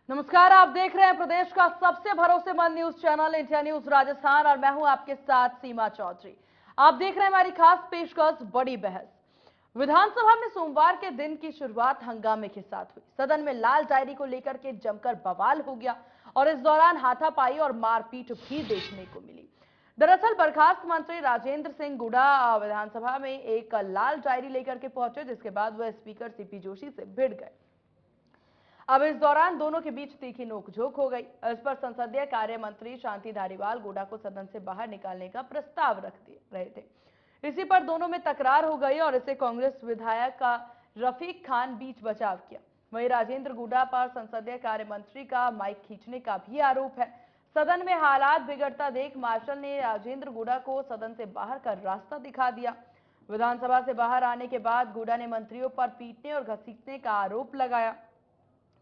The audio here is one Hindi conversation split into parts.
नमस्कार, आप देख रहे हैं प्रदेश का सबसे भरोसेमंद news channel India news Rajasthan और मैं हूं आपके साथ सीमा चौधरी। आप देख रहे हैं हमारी खास पेशकश बड़ी बहस। विधानसभा में सोमवार के दिन की शुरुआत हंगामे के साथ हुई। सदन में लाल डायरी को लेकर के जमकर बवाल हो गया और इस दौरान हाथापाई और मारपीट भी देखने को मिली। दरअसल बर्खास्त मंत्री राजेंद्र सिंह गुड़ा विधानसभा में एक लाल डायरी लेकर के पहुंचे, जिसके बाद वह स्पीकर सीपी जोशी से भिड़ गए। अब इस दौरान दोनों के बीच तीखी नोकझोंक हो गई। इस पर संसदीय कार्य मंत्री शांति धारीवाल गुड़ा को सदन से बाहर निकालने का प्रस्ताव रख रहे थे। इसी पर दोनों में तकरार हो गई और इसे कांग्रेस विधायक का रफीक खान बीच बचाव किया। वहीं राजेंद्र गुड़ा पर संसदीय कार्य मंत्री का माइक खींचने का भी आरोप है। सदन में हालात बिगड़ता देख मार्शल ने राजेंद्र गुड़ा को सदन से बाहर का रास्ता दिखा दिया। विधानसभा से बाहर आने के बाद गुड़ा ने मंत्रियों पर पीटने और घसीटने का आरोप लगाया।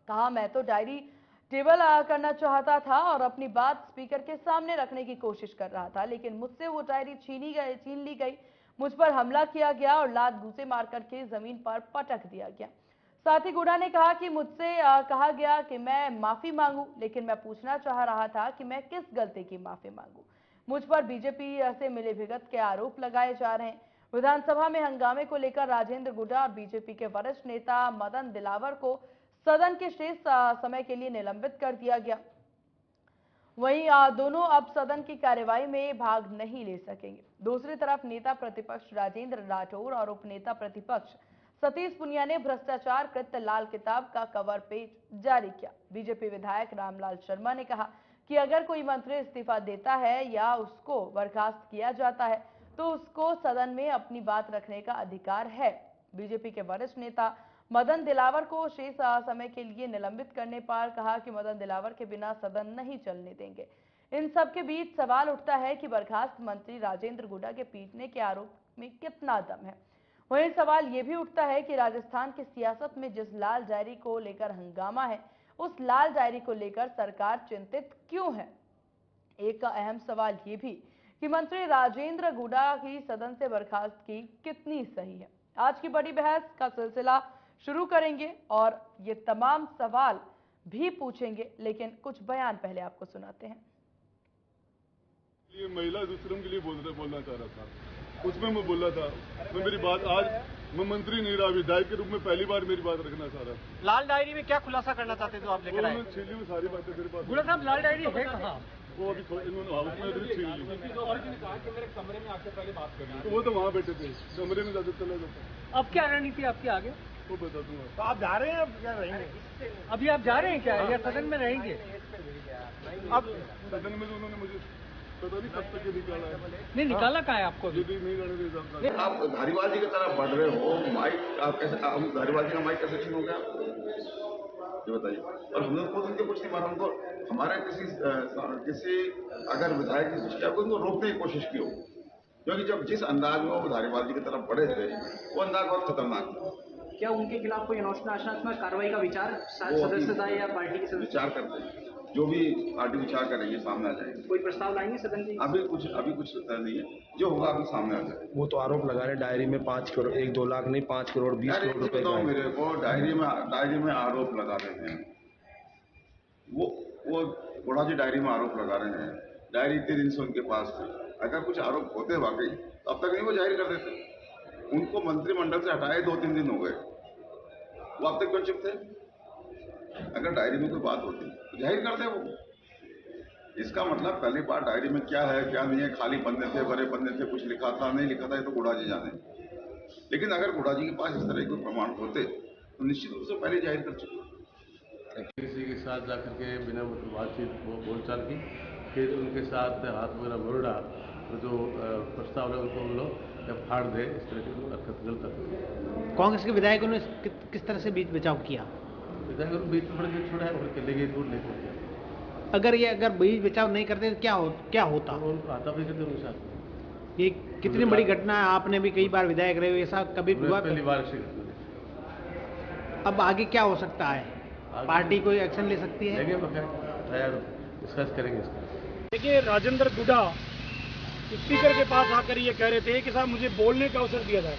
कहा, मैं तो डायरी टेबल करना चाहता था और अपनी बात स्पीकर के सामने रखने की कोशिश कर रहा था, लेकिन मुझसे वो डायरी छीन ली गई। मुझ पर हमला किया गया और लात घूंसे मार करके जमीन पर पटक दिया गया। साथ ही गुड़ा ने कहा कि मुझसे कहा गया कि मैं माफी मांगू, लेकिन मैं पूछना चाह रहा था कि मैं किस गलती की माफी मांगू। मुझ पर बीजेपी से मिलीभगत के आरोप लगाए जा रहे हैं। विधानसभा में हंगामे को लेकर राजेंद्र गुड़ा और बीजेपी के वरिष्ठ नेता मदन दिलावर को सदन के शेष समय के लिए निलंबित कर दिया गया। वहीं दोनों अब सदन की कार्यवाही में भाग नहीं ले सकेंगे। दूसरी तरफ नेता प्रतिपक्ष राजेंद्र राठौर और उपनेता प्रतिपक्ष सतीश पुनिया ने भ्रष्टाचार कृत लाल किताब का कवर पेज जारी किया। बीजेपी विधायक रामलाल शर्मा ने कहा कि अगर कोई मंत्री इस्तीफा देता है या उसको बर्खास्त किया जाता है तो उसको सदन में अपनी बात रखने का अधिकार है। बीजेपी के वरिष्ठ नेता मदन दिलावर को शेष समय के लिए निलंबित करने पर कहा कि मदन दिलावर के बिना सदन नहीं चलने देंगे। इन सब के बीच सवाल उठता है कि बर्खास्त मंत्री राजेंद्र गुड़ा के पीटने के आरोप में कितना दम है। वहीं सवाल यह भी उठता है कि राजस्थान की सियासत में जिस लाल डायरी को लेकर हंगामा है, उस लाल डायरी को लेकर सरकार चिंतित क्यों है। एक अहम सवाल यह भी कि मंत्री राजेंद्र गुड़ा की सदन से बर्खास्तगी कितनी सही है। आज की बड़ी बहस का सिलसिला शुरू करेंगे और ये तमाम सवाल भी पूछेंगे, लेकिन कुछ बयान पहले आपको सुनाते हैं। ये महिला दूसरों के लिए बोलना चाह रहा था, उसमें मैं बोला था। मैं मेरी बात आज मैं मंत्री नहीं रहा, विधायक के रूप में पहली बार मेरी बात रखना चाह रहा था। लाल डायरी में क्या खुलासा करना चाहते थे आप लेकर आए? छीन में सारी बातें मेरे पास। गुड़ा साहब, लाल डायरी है कहाँ? वो अभी इन्होंने हाउस में छीन ली। और कहा कि मेरे कमरे में आके पहले बात करनी। तो वो तो वहाँ बैठे थे, कमरे में जाते चला जाता। अब क्या रणनीति आपकी आगे? वो बता दूंगा। तो आप जा रहे हैं, अब क्या रहेंगे? अभी आप जा रहे हैं क्या, या सदन में रहेंगे? अब सदन में तो उन्होंने मुझे पता नहीं कब तक ये निकाला है। नहीं निकाला कहाँ है आपको? यदि नहीं रहने दे जाता। आप धारीवाल जी की तरफ बढ़ रहे हो, माइक आप कैसे, हम धारीवाल जी का माइक कैसे छीन हो गया ये बताइए। और हमने खुद उनके कुछ नहीं मारा, उनको हमारे किसी अगर विधायक की कुछ किया उनको रोकने की कोशिश की हो, क्योंकि जब जिस अंदाज में वो धारीवाल जी की तरफ बढ़े थे वो अंदाज बहुत खतरनाक था। क्या उनके खिलाफ कोई अनुशासनात्मक कार्रवाई का विचार सदस्यता या पार्टी की विचार करते हैं, जो भी पार्टी विचार करेंगे सामने आ जाएंगे। कोई प्रस्ताव लाएंगे सदन की? अभी कुछ तय नहीं है, जो होगा अभी सामने आ जाएगा। वो तो आरोप लगा रहे डायरी में 5 करोड़, 1-2 लाख नहीं 5 करोड़ 20 करोड़ रुपए। बताओ मेरे को, डायरी में आरोप लगा रहे हैं वो गुड़ा जी डायरी में आरोप लगा रहे हैं। डायरी इतने दिन से उनके पास थी, अगर कुछ आरोप होते वाकई तो अब तक नहीं वो जाहिर कर देते। उनको मंत्रिमंडल से हटाए 2-3 दिन हो गए, वो अब तक क्यों चुप थे? अगर डायरी में कोई बात होती तो जाहिर कर दे वो। इसका मतलब पहली बार डायरी में क्या है क्या नहीं है, खाली पन्ने थे, बड़े पन्ने थे, कुछ लिखा था नहीं लिखा था, ये तो गुड़ा जी जाने। लेकिन अगर गुड़ा जी के पास इस तरह के प्रमाण होते तो निश्चित रूप से पहले जाहिर कर चुके। किसी के साथ जाकर के बिना बातचीत बोलचाल की, फिर उनके साथ हाथ वगैरह मोड़ा, तो जो प्रस्ताव है उनको बोलो या फाड़ दे, इस तरह की हरकत गलत। कांग्रेस के विधायकों ने किस तरह से बीच बचाव किया? विधायकों ने बीच में पड़ के छोड़ा है, उड़ के ले गए, दूर ले गए। अगर बीच बचाव नहीं करते तो क्या होता? उनको हाथापाई करते उनके साथ। ये कितनी बड़ी घटना है, आपने भी कई बार विधायक रहे हो, ऐसा कभी पहली बार से। अब आगे क्या हो सकता है? पार्टी कोई एक्शन ले सकती है? डिस्कस करेंगे इसका। देखिए, राजेंद्र गुड़ा स्पीकर के पास आकर ये कह रहे थे कि साहब मुझे बोलने का अवसर दिया जाए।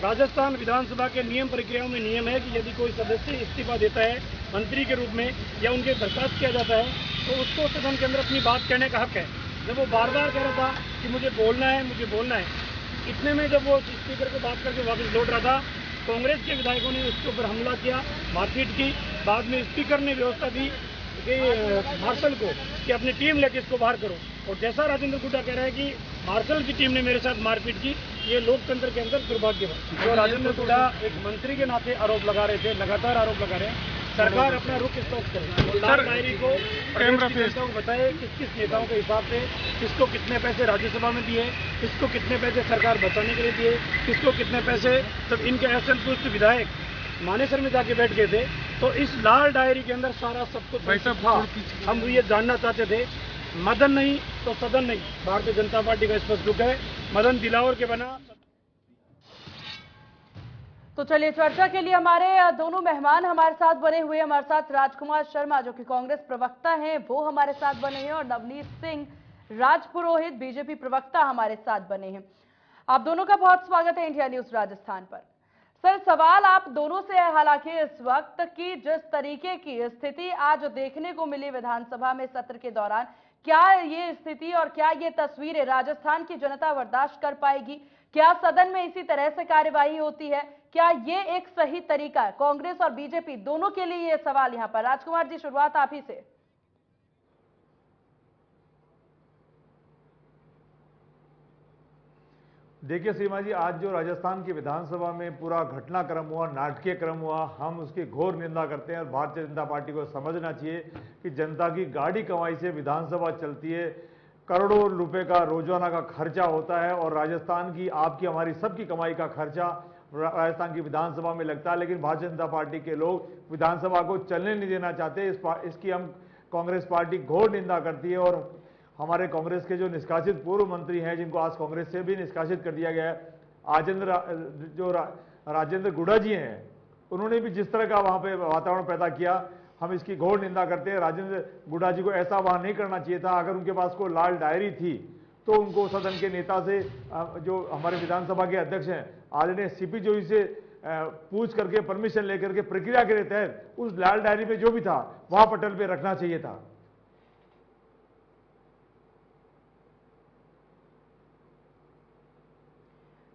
राजस्थान विधानसभा के नियम प्रक्रियाओं में नियम है कि यदि कोई सदस्य इस्तीफा देता है मंत्री के रूप में या उनके बर्खास्त किया जाता है तो उसको सदन के अंदर अपनी बात कहने का हक है। जब वो बार बार कह रहा था कि मुझे बोलना है, इतने में जब वो स्पीकर को बात करके वापस लौट रहा था, कांग्रेस के विधायकों ने उसके ऊपर हमला किया, मारपीट की। बाद में स्पीकर ने व्यवस्था दी कि मार्शल को कि अपनी टीम लेके इसको बाहर करो। और जैसा राजेंद्र गुड्डा कह रहा है कि मार्शल की टीम ने मेरे साथ मारपीट की, ये लोकतंत्र के अंदर दुर्भाग्य है। जो राजेंद्र गुड्डा एक मंत्री के नाते आरोप लगा रहे थे, लगातार आरोप लगा रहे हैं, सरकार अपना रुख स्टॉप करे। लाल डायरी को जनता को बताए किस किस नेताओं के हिसाब से किसको कितने पैसे राज्यसभा में दिए, किसको कितने पैसे सरकार बचाने के लिए दिए, किसको कितने पैसे। तब इनके असंतुष्ट विधायक मानेसर में जाके बैठ गए थे, तो इस लाल डायरी के अंदर सारा सब कुछ था। हम ये जानना चाहते थे, मदन नहीं तो सदन नहीं। भारतीय जनता पार्टी का स्पष्ट रुख है, मदन दिलावर के बना। तो चलिए, चर्चा के लिए हमारे दोनों मेहमान हमारे साथ बने हुए। हमारे साथ राजकुमार शर्मा जो कि कांग्रेस प्रवक्ता हैं, वो हमारे साथ बने हैं, और नवनीत सिंह राजपुरोहित बीजेपी प्रवक्ता हमारे साथ बने हैं। आप दोनों का बहुत स्वागत है इंडिया न्यूज राजस्थान पर। सर, सवाल आप दोनों से है हालांकि इस वक्त की जिस तरीके की स्थिति आज देखने को मिली विधानसभा में सत्र के दौरान, क्या ये स्थिति और क्या ये तस्वीरें राजस्थान की जनता बर्दाश्त कर पाएगी? क्या सदन में इसी तरह से कार्यवाही होती है? क्या ये एक सही तरीका है? कांग्रेस और बीजेपी दोनों के लिए ये सवाल यहां पर। राजकुमार जी, शुरुआत आप ही से। देखिए सीमा जी, आज जो राजस्थान की विधानसभा में पूरा घटनाक्रम हुआ, नाटकीय क्रम हुआ, हम उसकी घोर निंदा करते हैं। और भारतीय जनता पार्टी को समझना चाहिए कि जनता की गाड़ी कमाई से विधानसभा चलती है, करोड़ों रुपए का रोजाना का खर्चा होता है, और राजस्थान की, आपकी, हमारी सबकी कमाई का खर्चा राजस्थान की विधानसभा में लगता है। लेकिन भारतीय जनता पार्टी के लोग विधानसभा को चलने नहीं देना चाहते। इसकी हम कांग्रेस पार्टी घोर निंदा करती है। और हमारे कांग्रेस के जो निष्कासित पूर्व मंत्री हैं, जिनको आज कांग्रेस से भी निष्कासित कर दिया गया है, राजेंद्र गुडा जी हैं, उन्होंने भी जिस तरह का वहां पे वातावरण पैदा किया, हम इसकी घोर निंदा करते हैं। राजेंद्र गुडा जी को ऐसा वहां नहीं करना चाहिए था। अगर उनके पास कोई लाल डायरी थी तो उनको सदन के नेता से, जो हमारे विधानसभा के अध्यक्ष हैं आदरणीय सीपी जोशी से पूछ करके, परमिशन लेकर के, प्रक्रिया के तहत उस लाल डायरी में जो भी था वहां पटल पे रखना चाहिए था।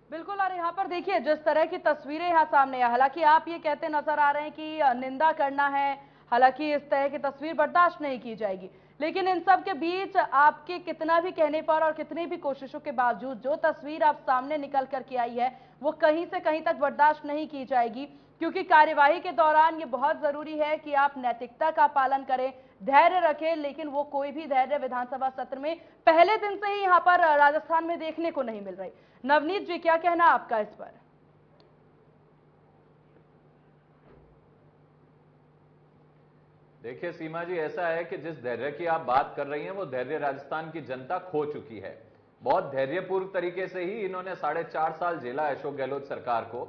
बिल्कुल। और यहाँ पर देखिए जिस तरह की तस्वीरें यहाँ सामने है, हालांकि आप ये कहते नजर आ रहे हैं कि निंदा करना है, हालांकि इस तरह की तस्वीर बर्दाश्त नहीं की जाएगी, लेकिन इन सब के बीच आपके कितना भी कहने पर और कितनी भी कोशिशों के बावजूद जो तस्वीर आप सामने निकल करके आई है, वो कहीं से कहीं तक बर्दाश्त नहीं की जाएगी। क्योंकि कार्यवाही के दौरान ये बहुत जरूरी है कि आप नैतिकता का पालन करें, धैर्य रखें, लेकिन वो कोई भी धैर्य विधानसभा सत्र में पहले दिन से ही यहाँ पर राजस्थान में देखने को नहीं मिल रही। नवनीत जी, क्या कहना आपका इस पर? देखिए सीमा जी, ऐसा है कि जिस धैर्य की आप बात कर रही हैं, वो धैर्य राजस्थान की जनता खो चुकी है। बहुत धैर्यपूर्व तरीके से ही इन्होंने 4.5 साल झेला अशोक गहलोत सरकार को।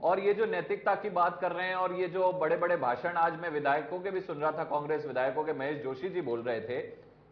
और ये जो नैतिकता की बात कर रहे हैं, और ये जो बड़े बड़े भाषण आज मैं विधायकों के भी सुन रहा था, कांग्रेस विधायकों के, महेश जोशी जी बोल रहे थे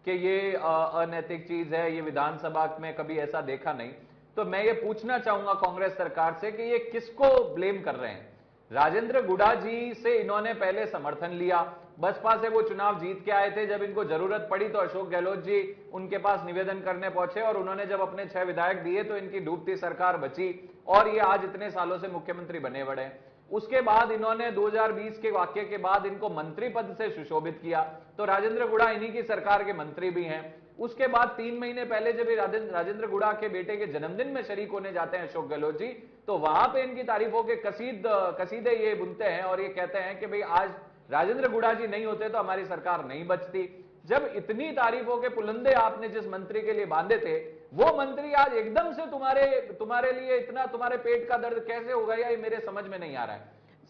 कि ये अनैतिक चीज है, ये विधानसभा में कभी ऐसा देखा नहीं। तो मैं ये पूछना चाहूंगा कांग्रेस सरकार से कि ये किसको ब्लेम कर रहे हैं? राजेंद्र गुडा जी से इन्होंने पहले समर्थन लिया, बसपा से वो चुनाव जीत के आए थे। जब इनको जरूरत पड़ी तो अशोक गहलोत जी उनके पास निवेदन करने पहुंचे, और उन्होंने जब अपने 6 विधायक दिए तो इनकी डूबती सरकार बची, और ये आज इतने सालों से मुख्यमंत्री बने बड़े। उसके बाद इन्होंने 2020 के वाक्य के बाद इनको मंत्री पद से सुशोभित किया, तो राजेंद्र गुडा इन्हीं की सरकार के मंत्री भी हैं। उसके बाद 3 महीने पहले जब राजेंद्र गुडा के बेटे के जन्मदिन में शरीक होने जाते हैं अशोक गहलोत जी, तो वहां पे इनकी तारीफों के कसीदे ये बुनते हैं, और ये कहते हैं कि भाई आज राजेंद्र गुडा जी नहीं होते तो हमारी सरकार नहीं बचती। जब इतनी तारीफों के पुलंदे आपने जिस मंत्री के लिए बांधे थे, वो मंत्री आज एकदम से तुम्हारे लिए इतना, तुम्हारे पेट का दर्द कैसे हो गया, ये मेरे समझ में नहीं आ रहा है।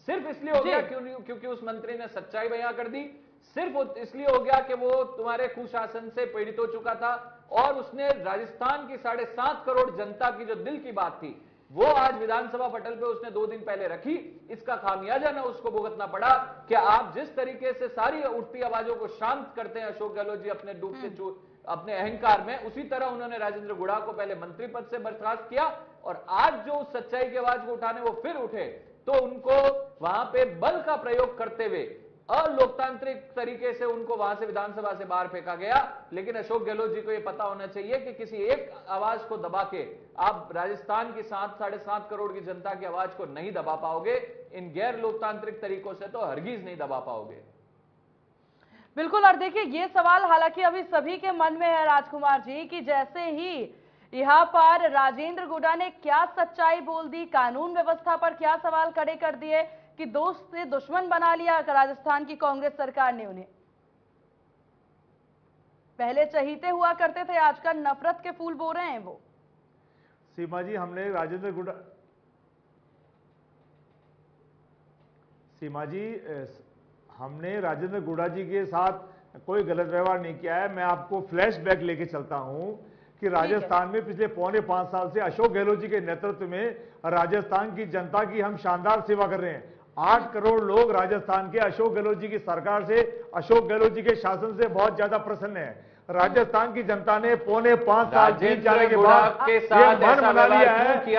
सिर्फ इसलिए हो गया क्योंकि उस मंत्री ने सच्चाई बयां कर दी, सिर्फ इसलिए हो गया कि वो तुम्हारे कुशासन से पीड़ित हो चुका था, और उसने राजस्थान की 7.5 करोड़ जनता की जो दिल की बात थी, वो आज विधानसभा पटल पे उसने 2 दिन पहले रखी। इसका खामियाजा ना उसको भुगतना पड़ा कि आप जिस तरीके से सारी उठती आवाजों को शांत करते हैं अशोक गहलोत जी अपने अपने अहंकार में, उसी तरह उन्होंने राजेंद्र गुडा को पहले मंत्री पद से बर्खास्त किया, और आज जो उस सच्चाई की आवाज को उठाने वो फिर उठे, तो उनको वहां पे बल का प्रयोग करते हुए अलोकतांत्रिक तरीके से उनको वहां से विधानसभा से बाहर फेंका गया। लेकिन अशोक गहलोत जी को यह पता होना चाहिए कि किसी एक आवाज को दबा के आप राजस्थान की 7.5 करोड़ की जनता की आवाज को नहीं दबा पाओगे। इन गैर लोकतांत्रिक तरीकों से तो हरगिज नहीं दबा पाओगे। बिल्कुल। और देखिए, ये सवाल हालांकि अभी सभी के मन में है राजकुमार जी, कि जैसे ही यहां पर राजेंद्र गुडा ने क्या सच्चाई बोल दी, कानून व्यवस्था पर क्या सवाल खड़े कर दिए कि दोस्त से दुश्मन बना लिया राजस्थान की कांग्रेस सरकार ने उन्हें। पहले चहीते हुआ करते थे, आजकल नफरत के फूल बो रहे हैं वो। सीमा जी, हमने राजेंद्र गुडा जी के साथ कोई गलत व्यवहार नहीं किया है। मैं आपको फ्लैशबैक लेके चलता हूं कि राजस्थान में पिछले 4.5 साल से अशोक गहलोत जी के नेतृत्व में राजस्थान की जनता की हम शानदार सेवा कर रहे हैं। 8 करोड़ लोग राजस्थान के अशोक गहलोत जी की सरकार से, अशोक गहलोत जी के शासन से बहुत ज्यादा प्रसन्न है। राजस्थान की जनता ने 4.5 साल बीत जाने के बाद ये मन बना लिया है कि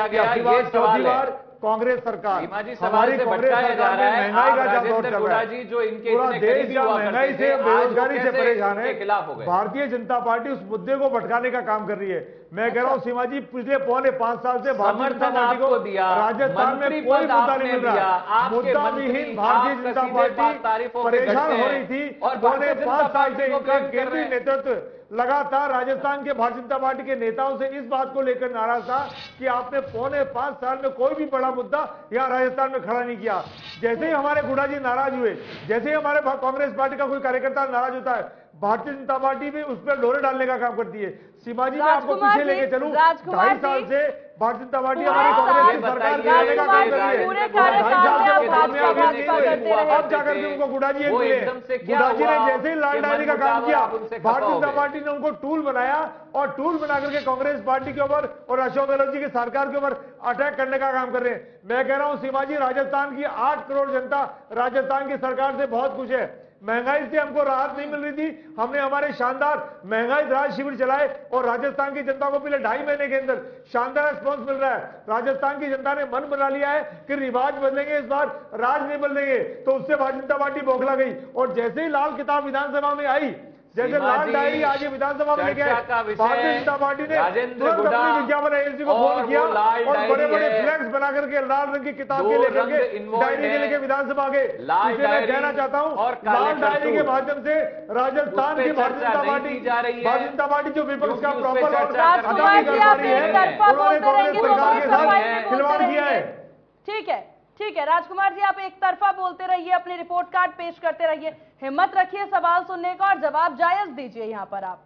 चौथी बार कांग्रेस सरकार, हमारी कांग्रेस सरकार में महंगाई का जब दौर चल रहा है, जो इनके पूरा देश जब महंगाई से, बेरोजगारी से परेशान है, भारतीय जनता पार्टी उस मुद्दे को भटकाने का काम कर रही है। मैं कह रहा हूं सीमा जी, पिछले 4.5 साल से भारतीय जनता पार्टी को राजस्थान में कोई मुद्दा नहीं मिल रहा। मुद्दा विहीन भारतीय जनता पार्टी परेशान हो रही थी। 4.5 साल से इनका केंद्रीय नेतृत्व लगातार राजस्थान के भारतीय जनता पार्टी के नेताओं से इस बात को लेकर नाराज था कि आपने 4.5 साल में कोई भी बड़ा मुद्दा यहां राजस्थान में खड़ा नहीं किया। जैसे ही हमारे गुडा जी नाराज हुए, जैसे ही हमारे कांग्रेस पार्टी का कोई कार्यकर्ता नाराज होता है, भारतीय जनता पार्टी भी उस पर डोरे डालने का काम करती है। सीमा जी, मैं आपको पीछे लेके चलूं, 2.5 साल से भारतीय जनता पार्टी हमारी कांग्रेस की सरकार गिराने का काम कर रही है। 2.5 साल से अब जाकर के उनको गुडा जी मिले। गुडा जी ने जैसे ही लाल डायरी का काम किया, भारतीय जनता पार्टी ने उनको टूल बनाया और टूल बना करके कांग्रेस पार्टी के ऊपर और अशोक गहलोत जी की सरकार के ऊपर अटैक करने का काम कर रहे हैं। मैं कह रहा हूं सीमा जी, राजस्थान की 8 करोड़ जनता राजस्थान की सरकार से बहुत खुश है। महंगाई से हमको राहत नहीं मिल रही थी, हमने हमारे शानदार महंगाई राहत शिविर चलाए और राजस्थान की जनता को पिछले 2.5 महीने के अंदर शानदार रिस्पॉन्स मिल रहा है। राजस्थान की जनता ने मन बना लिया है कि रिवाज बदलेंगे, इस बार राज नहीं बदलेंगे। तो उससे भारतीय जनता पार्टी बौखला गई और जैसे ही लाल किताब विधानसभा में आई, जैसे लाल डायरी आज विधानसभा में लेके आए, भारतीय जनता पार्टी ने तुरंत अपनी विज्ञापन एजेंसी को फोन किया और बड़े बड़े फ्लैग्स बना करके लाल रंग की किताब के लेकर के डायरी के लेके विधानसभा गए। इसलिए मैं कहना चाहता हूं, लाल डायरी के माध्यम से राजस्थान की भारतीय जनता पार्टी जो विपक्ष का प्रॉपर अदा नहीं कर पा रही है, उन्होंने कांग्रेस सरकार के साथ खिलवाड़ किया है। ठीक है राजकुमार जी, आप एक तरफा बोलते रहिए, अपने रिपोर्ट कार्ड पेश करते रहिए, हिम्मत रखिए सवाल सुनने का और जवाब जायज दीजिए। यहाँ पर आप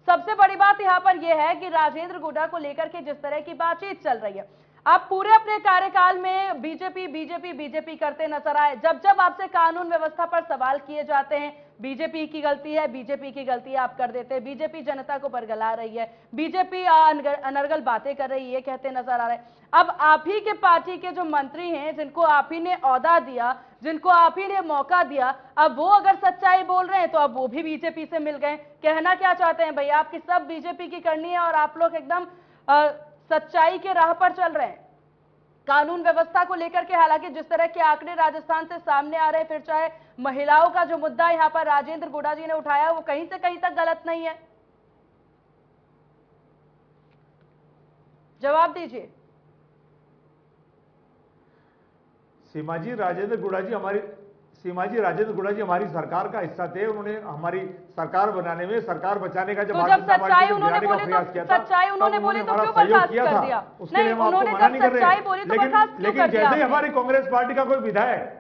सबसे बड़ी बात यहाँ पर यह है कि राजेंद्र गुडा को लेकर के जिस तरह की बातचीत चल रही है, आप पूरे अपने कार्यकाल में बीजेपी करते नजर आए। जब जब आपसे कानून व्यवस्था पर सवाल किए जाते हैं, बीजेपी की गलती है आप कर देते हैं, बीजेपी जनता को बरगला रही है, बीजेपी अनर्गल बातें कर रही है, कहते नजर आ रहे हैं। अब आप ही के पार्टी के जो मंत्री हैं, जिनको आप ही ने ओहदा दिया, जिनको आप ही ने मौका दिया, अब वो अगर सच्चाई बोल रहे हैं तो अब वो भी बीजेपी से मिल गए। कहना क्या चाहते हैं भैया, आपकी सब बीजेपी की करनी है और आप लोग एकदम सच्चाई के राह पर चल रहे हैं कानून व्यवस्था को लेकर के। हालांकि जिस तरह के आंकड़े राजस्थान से सामने आ रहे हैं, फिर चाहे महिलाओं का जो मुद्दा यहां पर राजेंद्र गुडा जी ने उठाया, वो कहीं से कहीं तक गलत नहीं है। जवाब दीजिए। सीमा जी, राजेंद्र गुडा जी हमारी सरकार का हिस्सा थे। उन्होंने हमारी सरकार बनाने में, सरकार बचाने का जब सच्चाई उन्होंने बोली तो क्यों बर्खास्त कर दिया? नहीं, उन्होंने जब सच्चाई बोली तो बर्खास्त क्यों कर दिया? जैसे ही हमारी कांग्रेस पार्टी का कोई विधायक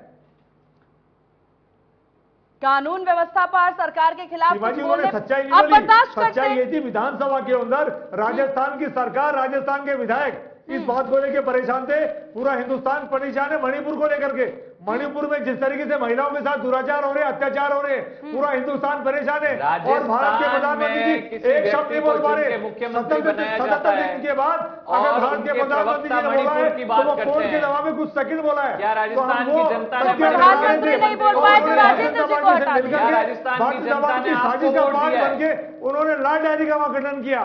कानून व्यवस्था पर सरकार के खिलाफ उन्होंने सच्चाई नहीं बोली। सच्चाई ये थी, विधानसभा के अंदर राजस्थान की सरकार, राजस्थान के विधायक इस बात को लेकर परेशान थे। पूरा हिंदुस्तान परेशान है मणिपुर को लेकर के। मणिपुर में जिस तरीके से महिलाओं के साथ दुराचार हो रहे, अत्याचार हो रहे, पूरा हिंदुस्तान परेशान है। और भारत के प्रधानमंत्री जी एक शब्द नहीं बोल पा रहे। 77 दिन के बाद अगर भारत के प्रधानमंत्री जी ने बोला है तो वो कोर्ट के जवाब में कुछ सेकंड बोला है। राजस्थान की जनता ने प्रधानमंत्री नहीं बोल पाए तो राजेंद्र जी को हटा दिया। भारतीय जनता की साजिश का पार्ट बन के उन्होंने लाल डायरी का गठन किया।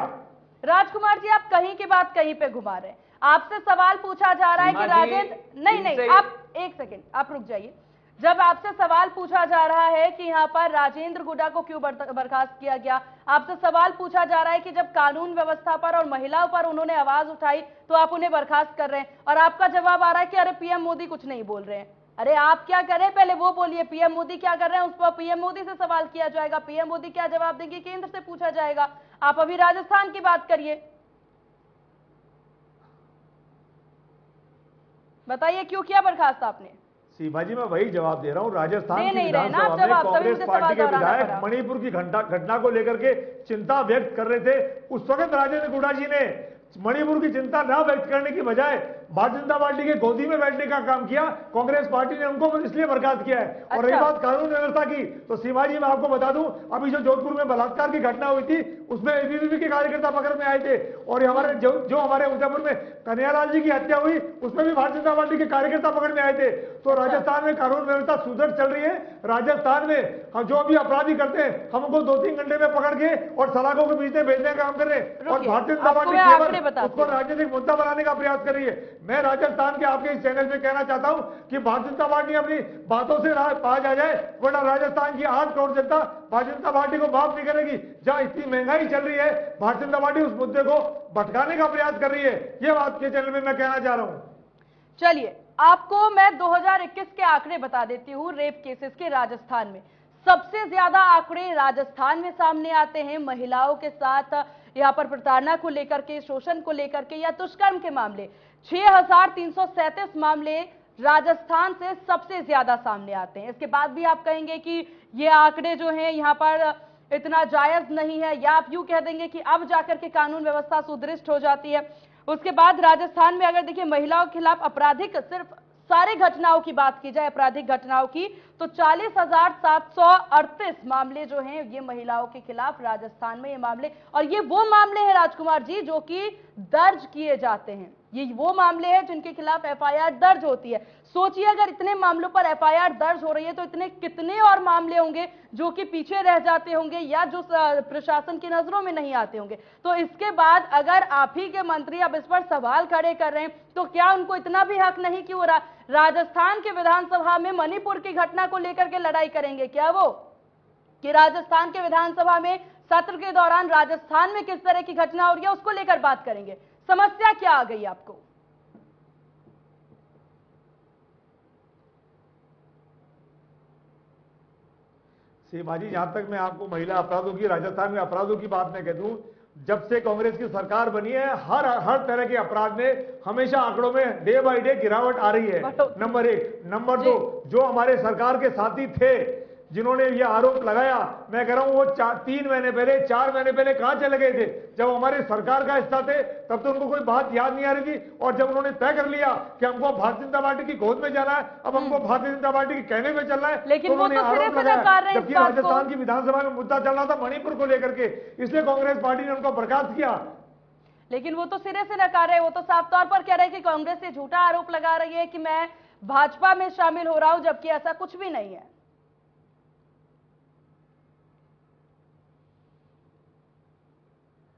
राजकुमार जी, आप कहीं की बात कहीं पे घुमा रहे हैं। आपसे सवाल पूछा जा रहा है कि राजेंद्र, नहीं, आप एक सेकंड, आप रुक जाइए। जब आपसे सवाल पूछा जा रहा है कि यहाँ पर राजेंद्र गुड्डा को क्यों बर्खास्त किया गया, आपसे सवाल पूछा जा रहा है कि जब कानून व्यवस्था पर और महिलाओं पर उन्होंने आवाज उठाई तो आप उन्हें बर्खास्त कर रहे हैं, और आपका जवाब आ रहा है कि अरे पीएम मोदी कुछ नहीं बोल रहे हैं। अरे आप क्या कर रहे हैं, पहले वो बोलिए, पीएम मोदी क्या कर रहे हैं, उस पर पीएम मोदी से सवाल किया जाएगा, पीएम मोदी क्या जवाब देंगे केंद्र से पूछा जाएगा। आप अभी राजस्थान की बात करिए, बताइए क्यों किया बर्खास्त आपने? सीमा जी, मैं वही जवाब दे रहा हूँ। राजस्थान दे की नहीं रहे ना आप विधानसभा में जवाब, तभी कांग्रेस मुझे पार्टी के सवाल दोहराना विधायक पड़ा। मणिपुर की घटना को लेकर के चिंता व्यक्त कर रहे थे। उस वक्त राजेंद्र गुड्डा जी ने मणिपुर की चिंता ना व्यक्त करने की बजाय भारतीय जनता पार्टी के गोदी में बैठने का काम किया। कांग्रेस पार्टी ने उनको इसलिए बर्खास्त किया है। और रही बात कानून व्यवस्था की, तो सीमा जी मैं आपको बता दूं, अभी जो जोधपुर में बलात्कार की घटना हुई थी उसमें एबीवीपी के कार्यकर्ता पकड़ में आए थे, और हमारे जो हमारे उदयपुर में कन्हैयालाल जी की हत्या हुई उसमें भी भारतीय जनता पार्टी के कार्यकर्ता पकड़ में आए थे। तो राजस्थान में कानून व्यवस्था सुधर चल रही है। राजस्थान में हम जो भी अपराधी करते हैं हमको 2-3 घंटे में पकड़ के और सलाखों के बीच में भेजने का काम कर रहे हैं, और भारतीय जनता पार्टी केवल उसको राजनीतिक मुद्दा बनाने का प्रयास कर रही है। मैं राजस्थान के आपके इस चैनल पे कहना चाहता हूं कि भारतीय जनता पार्टी अपनी बातों से बाज आ जाए, वरना राजस्थान की 8 करोड़ जनता भारतीय जनता पार्टी को माफ नहीं करेगी। जहां इतनी महंगाई चल रही है, भारतीय जनता पार्टी उस मुद्दे को भटकाने का प्रयास कर रही है। यह बात के चैनल में मैं कहना चाह रहा हूं। चलिए, आपको मैं 2021 के आंकड़े बता देती हूं। रेप केसेस के राजस्थान में सबसे ज्यादा आंकड़े राजस्थान में सामने आते हैं महिलाओं के साथ यहां पर प्रताड़ना को लेकर के, शोषण को लेकर के या दुष्कर्म के मामले। 6337 मामले राजस्थान से सबसे ज्यादा सामने आते हैं। इसके बाद भी आप कहेंगे कि ये आंकड़े जो हैं यहां पर इतना जायज नहीं है, या आप यूं कह देंगे कि अब जाकर के कानून व्यवस्था सुदृढ़ हो जाती है। उसके बाद राजस्थान में अगर देखिए महिलाओं के खिलाफ आपराधिक, सिर्फ सारी घटनाओं की बात की जाए आपराधिक घटनाओं की, तो 40,738 मामले जो हैं ये महिलाओं के खिलाफ राजस्थान में ये मामले, और ये वो मामले हैं राजकुमार जी जो कि दर्ज किए जाते हैं। ये वो मामले हैं जिनके खिलाफ एफआईआर दर्ज होती है। सोचिए अगर इतने मामलों पर एफआईआर दर्ज हो रही है तो इतने कितने और मामले होंगे जो कि पीछे रह जाते होंगे या जो प्रशासन की नजरों में नहीं आते होंगे। तो इसके बाद अगर आप ही के मंत्री अब इस पर सवाल खड़े कर रहे हैं तो क्या उनको इतना भी हक नहीं कि वो राजस्थान के विधानसभा में मणिपुर की घटना को लेकर के लड़ाई करेंगे? क्या वो कि राजस्थान के विधानसभा में सत्र के दौरान राजस्थान में किस तरह की घटना हो रही है उसको लेकर बात करेंगे? समस्या क्या आ गई आपको? सीमा जी, जहां तक मैं आपको महिला अपराधों की, राजस्थान में अपराधों की बात मैं कह दूं, जब से कांग्रेस की सरकार बनी है हर तरह के अपराध में हमेशा आंकड़ों में डे बाय डे गिरावट आ रही है। नंबर 1। नंबर 2, जो हमारे सरकार के साथी थे जिन्होंने ये आरोप लगाया, मैं कह रहा हूं वो 3 महीने पहले 4 महीने पहले कहां चले गए थे? जब हमारे सरकार का हिस्सा थे तब तो उनको कोई बात याद नहीं आ रही थी, और जब उन्होंने तय कर लिया कि हमको भारतीय जनता पार्टी की गोद में जाना है, अब हमको भारतीय जनता पार्टी के कहने में चलना है, लेकिन तो उन्होंने आरोप लगाया। जबकि राजस्थान राजस्थान की विधानसभा में मुद्दा चल रहा था मणिपुर को लेकर के, इसलिए कांग्रेस पार्टी ने उनको बर्खास्त किया। लेकिन वो तो सिरे से नकार रहे, वो तो साफ तौर पर कह रहे हैं कि कांग्रेस से झूठा आरोप लगा रही है कि मैं भाजपा में शामिल हो रहा हूं, जबकि ऐसा कुछ भी नहीं है।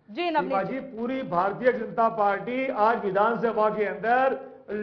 जी नवनीत जी, पूरी भारतीय जनता पार्टी आज विधानसभा के अंदर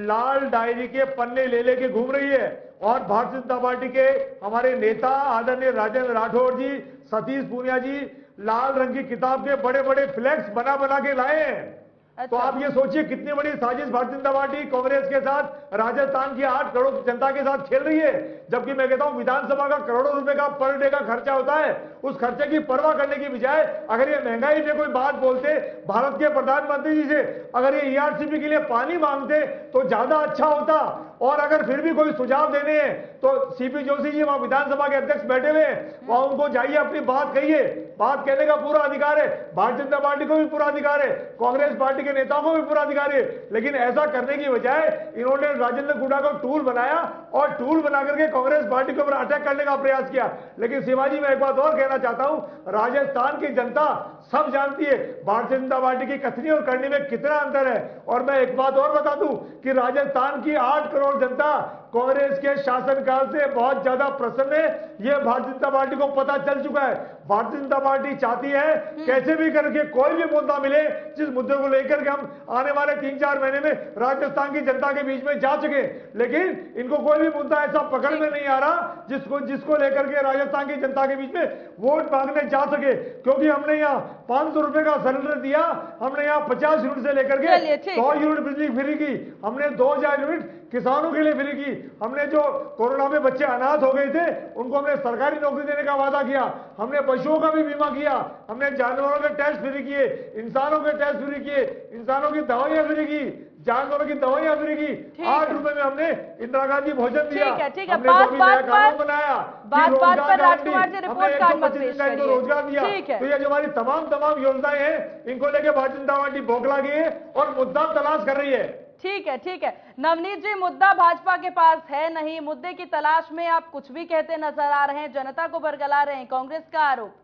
लाल डायरी के पन्ने ले लेके घूम रही है, और भारतीय जनता पार्टी के हमारे नेता आदरणीय राजेंद्र राठौड़ जी, सतीश पूनिया जी लाल रंग की किताब के बड़े बड़े फ्लैक्स बना बना के लाए हैं। तो आप ये सोचिए कितनी बड़ी साजिश भारतीय जनता पार्टी कांग्रेस के साथ राजस्थान की 8 करोड़ जनता के साथ खेल रही है। जबकि मैं कहता हूं विधानसभा का करोड़ों रुपए का पर डे का खर्चा होता है, उस खर्चे की परवाह करने की बजाय अगर ये महंगाई में कोई बात बोलते, भारत के प्रधानमंत्री जी से अगर ये ईआरसीपी के लिए पानी मांगते तो ज्यादा अच्छा होता। और अगर फिर भी कोई सुझाव देने हैं तो सीपी जोशी जी वहां विधानसभा के अध्यक्ष बैठे हुए हैं, वहां उनको जाइए अपनी बात कहिए। बात कहने का पूरा अधिकार है, भारतीय जनता पार्टी को भी पूरा अधिकार है, कांग्रेस पार्टी के नेताओं को भी पूरा अधिकार है। लेकिन ऐसा करने की बजाय इन्होंने राजेंद्र गुड्डा को टूल बनाया और टूल बना करके कांग्रेस पार्टी के ऊपर अटैक करने का प्रयास किया। लेकिन शिवाजी, मैं एक बात और कहना चाहता हूं, राजस्थान की जनता सब जानती है भारतीय जनता पार्टी की कथनी और करनी में कितना अंतर है। और मैं एक बात और बता दूं कि राजस्थान की 8 करोड़ जनता कांग्रेस के शासनकाल से बहुत ज्यादा प्रसन्न है। ये भारतीय जनता पार्टी को पता चल चुका है। भारतीय जनता पार्टी चाहती है कैसे भी करके कोई भी मुद्दा मिले जिस मुद्दे को लेकर के हम आने वाले 3-4 महीने में राजस्थान की जनता के बीच में जा सके, लेकिन इनको कोई भी मुद्दा ऐसा पकड़ में नहीं आ रहा जिसको लेकर के राजस्थान की जनता के बीच में वोट मांगने जा सके। क्योंकि हमने यहाँ 500 रुपए का सिलेंडर दिया, हमने यहाँ 50 यूनिट से लेकर के 100 यूनिट बिजली फ्री की, हमने 2000 यूनिट किसानों के लिए फ्री की, हमने जो कोरोना में बच्चे अनाथ हो गए थे उनको हमने सरकारी नौकरी देने का वादा किया, हमने पशुओं का भी बीमा किया, हमने जानवरों के टेस्ट फ्री किए, इंसानों के टेस्ट फ्री किए, इंसानों की दवाइयां फ्री की, जानवरों की दवाइयां फ्री की, 8 रुपए में हमने इंदिरा गांधी भोजन दिया, ठीक है, हमने जो भी नया कानून बनाया, बात पर राजकुमार जी रिपोर्ट कार्ड मत पेश करिए। रोजगार दिया। तो ये जो हमारी तमाम योजनाएं हैं इनको लेके भारतीय जनता पार्टी बौखला गई है और मुद्दा तलाश कर रही है। ठीक है नवनीत जी, मुद्दा भाजपा के पास है नहीं, मुद्दे की तलाश में आप कुछ भी कहते नजर आ रहे हैं, जनता को बरगला रहे हैं, कांग्रेस का आरोप।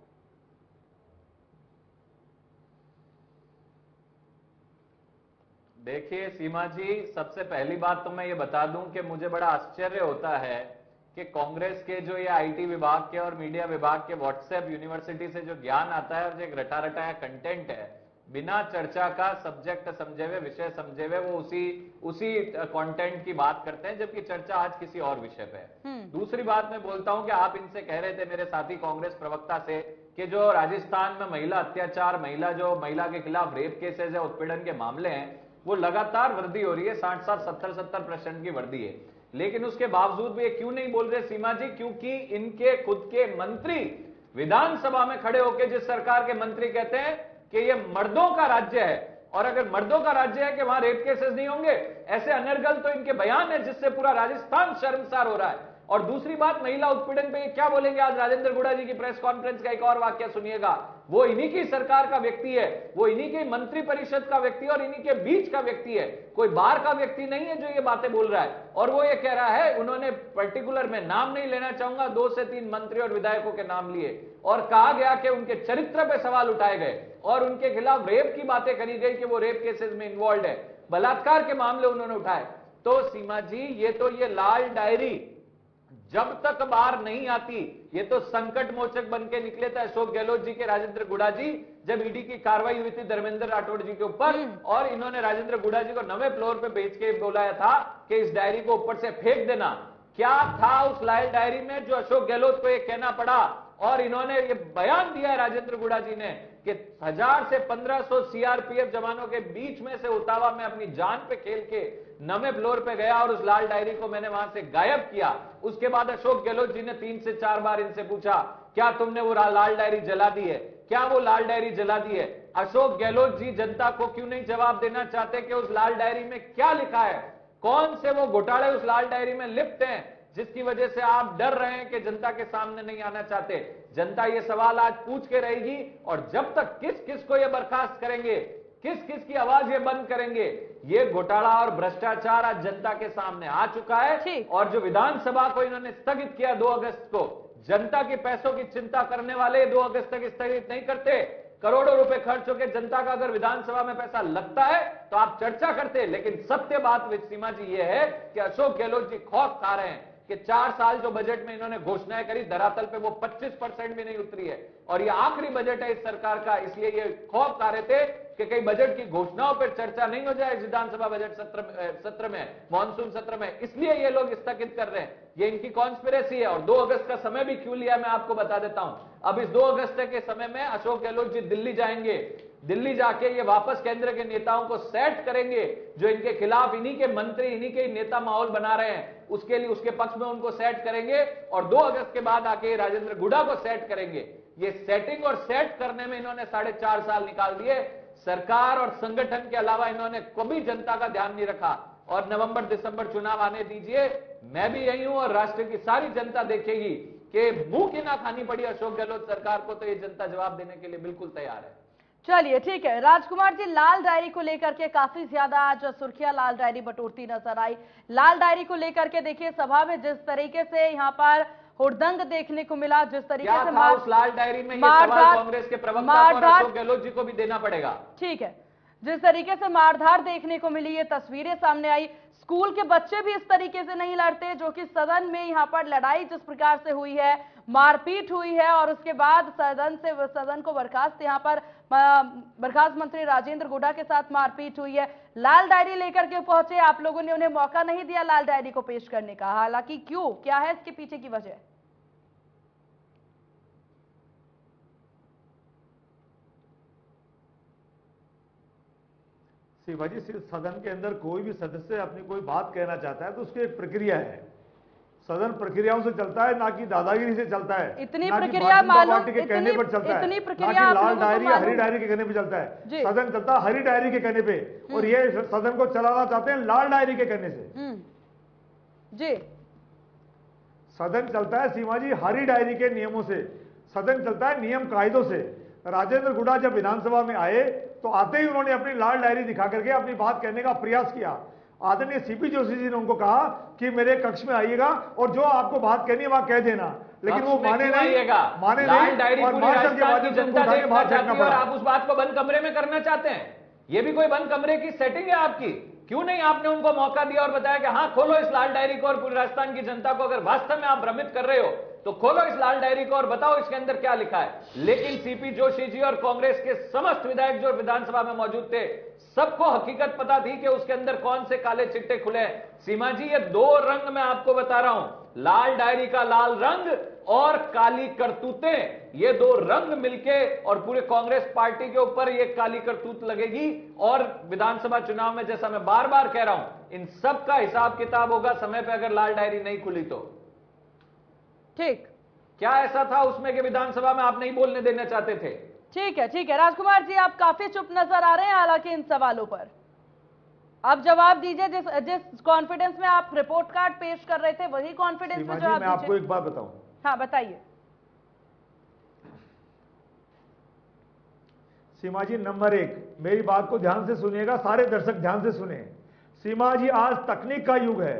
देखिए सीमा जी, सबसे पहली बात तो मैं ये बता दूं कि मुझे बड़ा आश्चर्य होता है कि कांग्रेस के जो ये आईटी विभाग के और मीडिया विभाग के व्हाट्सएप यूनिवर्सिटी से जो ज्ञान आता है और जो एक रटा रटाया कंटेंट है, बिना चर्चा का सब्जेक्ट समझे हुए, विषय समझे हुए, वो उसी कंटेंट की बात करते हैं, जबकि चर्चा आज किसी और विषय पे है। दूसरी बात मैं बोलता हूं कि आप इनसे कह रहे थे, मेरे साथी कांग्रेस प्रवक्ता से, कि जो राजस्थान में महिला अत्याचार, महिला के खिलाफ रेप केसेस है, उत्पीड़न के मामले हैं, वो लगातार वृद्धि हो रही है, 60-60, 70-70% की वृद्धि है। लेकिन उसके बावजूद भी ये क्यों नहीं बोल रहे सीमा जी? क्योंकि इनके खुद के मंत्री विधानसभा में खड़े होकर जिस सरकार के मंत्री कहते हैं कि ये मर्दों का राज्य है, और अगर मर्दों का राज्य है कि वहां रेप केसेस नहीं होंगे, ऐसे अनर्गल तो इनके बयान है जिससे पूरा राजस्थान शर्मसार हो रहा है। और दूसरी बात, महिला उत्पीड़न पे क्या बोलेंगे? आज राजेंद्र गुड़ा जी की प्रेस कॉन्फ्रेंस का एक और वाक्य सुनिएगा। वो इन्हीं की सरकार का व्यक्ति है, वो इन्हीं के मंत्री परिषद का व्यक्ति है और इन्हीं के बीच का व्यक्ति है, कोई बाहर का व्यक्ति नहीं है जो ये बातें बोल रहा है। और वो ये कह रहा है, उन्होंने पर्टिकुलर में नाम नहीं लेना चाहूंगा, 2 से 3 मंत्री और विधायकों के नाम लिए और कहा गया कि उनके चरित्र पे सवाल उठाए गए और उनके खिलाफ रेप की बातें करी गई कि वो रेप केसेस में इन्वॉल्व है, बलात्कार के मामले उन्होंने उठाए। तो सीमा जी, ये लाल डायरी जब तक बाहर नहीं आती, ये तो संकट मोचक बन के निकले थे अशोक गहलोत जी के राजेंद्र गुड़ा जी, जब ईडी की कार्रवाई हुई थी धर्मेंद्र राठौड़ जी के ऊपर और इन्होंने राजेंद्र गुड़ा जी को 9वें फ्लोर पे भेज के बुलाया था कि इस डायरी को ऊपर से फेंक देना। क्या था उस लाल डायरी में जो अशोक गहलोत को ये कहना पड़ा? और इन्होंने ये बयान दिया है राजेंद्र गुड़ा जी ने कि 1000 से 1500 सीआरपीएफ जवानों के बीच में से उतावा में अपनी जान पे खेल के 9वें फ्लोर पे गया और उस लाल डायरी को मैंने वहां से गायब किया। उसके बाद अशोक गहलोत जी ने 3 से 4 बार इनसे पूछा, क्या तुमने वो लाल डायरी जला दी है? क्या वो लाल डायरी जला दी है? अशोक गहलोत जी जनता को क्यों नहीं जवाब देना चाहते कि उस लाल डायरी में क्या लिखा है? कौन से वो घोटाले उस लाल डायरी में लिप्त हैं जिसकी वजह से आप डर रहे हैं कि जनता के सामने नहीं आना चाहते? जनता ये सवाल आज पूछ के रहेगी और जब तक किस किस को ये बर्खास्त करेंगे, किस किस की आवाज ये बंद करेंगे, ये घोटाला और भ्रष्टाचार आज जनता के सामने आ चुका है। और जो विधानसभा को इन्होंने स्थगित किया 2 अगस्त को, जनता के पैसों की चिंता करने वाले 2 अगस्त तक स्थगित नहीं करते। करोड़ों रुपए खर्च होकर जनता का अगर विधानसभा में पैसा लगता है तो आप चर्चा करते, लेकिन सत्य बात सीमा जी ये है कि अशोक गहलोत जी खौफ खा रहे हैं कि 4 साल जो बजट में इन्होंने घोषणाएं करी, धरातल पे वो 25% भी नहीं उतरी है और ये आखिरी बजट है इस सरकार का। इसलिए ये खौफ खा रहे थे कि कहीं बजट की घोषणाओं पर चर्चा नहीं हो जाए विधानसभा बजट सत्र में, मानसून सत्र में, इसलिए ये लोग स्थगित कर रहे हैं। ये इनकी कॉन्स्पिरेसी है। और 2 अगस्त का समय भी क्यों लिया मैं आपको बता देता हूं। अब इस 2 अगस्त के समय में अशोक गहलोत जी दिल्ली जाएंगे, दिल्ली जाके ये वापस केंद्र के नेताओं को सेट करेंगे जो इनके खिलाफ, इन्हीं के मंत्री, इन्हीं के नेता माहौल बना रहे हैं, उसके लिए उसके पक्ष में उनको सेट करेंगे और 2 अगस्त के बाद आके राजेंद्र गुड़ा को सेट करेंगे। ये सेटिंग और सेट करने में इन्होंने 4.5 साल निकाल दिए। सरकार और संगठन के अलावा इन्होंने कभी जनता का ध्यान नहीं रखा। और नवंबर दिसंबर चुनाव आने दीजिए, मैं भी यही हूं और राष्ट्र की सारी जनता देखेगी कि मुंह की ना खानी पड़ी अशोक गहलोत सरकार को, तो ये जनता जवाब देने के लिए बिल्कुल तैयार है। चलिए ठीक है राजकुमार जी, लाल डायरी को लेकर के काफी ज्यादा आज सुर्खियां लाल डायरी बटोरती नजर आई। लाल डायरी को लेकर के देखिए सभा में जिस तरीके से यहाँ पर हुड़दंग देखने को मिला, जिस तरीके से उस लाल डायरी में ये सवाल कांग्रेस के प्रवक्ता और अशोक गहलोत जी को भी देना पड़ेगा। ठीक है, जिस तरीके से मारधार देखने को मिली, ये तस्वीरें सामने आई। स्कूल के बच्चे भी इस तरीके से नहीं लड़ते, जो कि सदन में यहाँ पर लड़ाई जिस प्रकार से हुई है, मारपीट हुई है और उसके बाद सदन को बर्खास्त, यहाँ पर बर्खास्त मंत्री राजेंद्र गुडा के साथ मारपीट हुई है। लाल डायरी लेकर के पहुंचे, आप लोगों ने उन्हें मौका नहीं दिया लाल डायरी को पेश करने का। हालांकि क्यों, क्या है इसके पीछे की वजह? शिवाजी, सदन के अंदर कोई भी सदस्य अपनी कोई बात कहना चाहता है तो उसकी एक प्रक्रिया है। सदन प्रक्रियाओं से चलता है, ना कि दादागिरी से चलता है। इतनी प्रक्रिया मालूम, के कहने पर चलता है, इतनी प्रक्रिया ना कि लाल डायरी या हरी डायरी के कहने पे चलता है। सदन चलता है हरी डायरी के कहने पे, और ये सदन को चलाना चाहते हैं लाल डायरी के कहने से। जी, सदन चलता है सीमा जी हरी डायरी के नियमों से, सदन चलता है नियम कायदों से। राजेंद्र गुडा जब विधानसभा में आए तो आते ही उन्होंने अपनी लाल डायरी दिखा करके अपनी बात कहने का प्रयास किया। आदरणीय सीपी जोशी जी ने उनको कहा कि मेरे कक्ष में आइएगा और जो आपको बात कहनी है वहां कह देना, लेकिन वो माने नहीं, लाल डायरी और पूरी राजस्थान की जनता देखना चाहती है और आप उस बात को बंद कमरे में करना चाहते हैं। ये भी कोई बंद कमरे की सेटिंग है आपकी? क्यों नहीं आपने उनको मौका दिया और बताया कि हाँ खोलो इस लाल डायरी को, और पूरी राजस्थान की जनता को अगर वास्तव में आप भ्रमित कर रहे हो तो खोलो इस लाल डायरी को और बताओ इसके अंदर क्या लिखा है। लेकिन सीपी जोशी जी और कांग्रेस के समस्त विधायक जो विधानसभा में मौजूद थे, सबको हकीकत पता थी कि उसके अंदर कौन से काले चिट्टे खुले हैं। सीमा जी, ये दो रंग मैं आपको बता रहा हूं, लाल डायरी का लाल रंग और काली करतूतें, ये दो रंग मिलके और पूरे कांग्रेस पार्टी के ऊपर ये काली करतूत लगेगी। और विधानसभा चुनाव में, जैसा मैं बार बार कह रहा हूं, इन सब का हिसाब किताब होगा समय पे, अगर लाल डायरी नहीं खुली तो। ठीक, क्या ऐसा था उसमें कि विधानसभा में आप नहीं बोलने देना चाहते थे? ठीक है राजकुमार जी, आप काफी चुप नजर आ रहे हैं हालांकि इन सवालों पर। आप जवाब दीजिए, जिस कॉन्फिडेंस में आप रिपोर्ट कार्ड पेश कर रहे थे वही कॉन्फिडेंस में जवाब मैं आपको एक बात बताऊं। हाँ बताइए। सीमा जी, नंबर एक, मेरी बात को ध्यान से सुनिएगा, सारे दर्शक ध्यान से सुने। सीमा जी, आज तकनीक का युग है,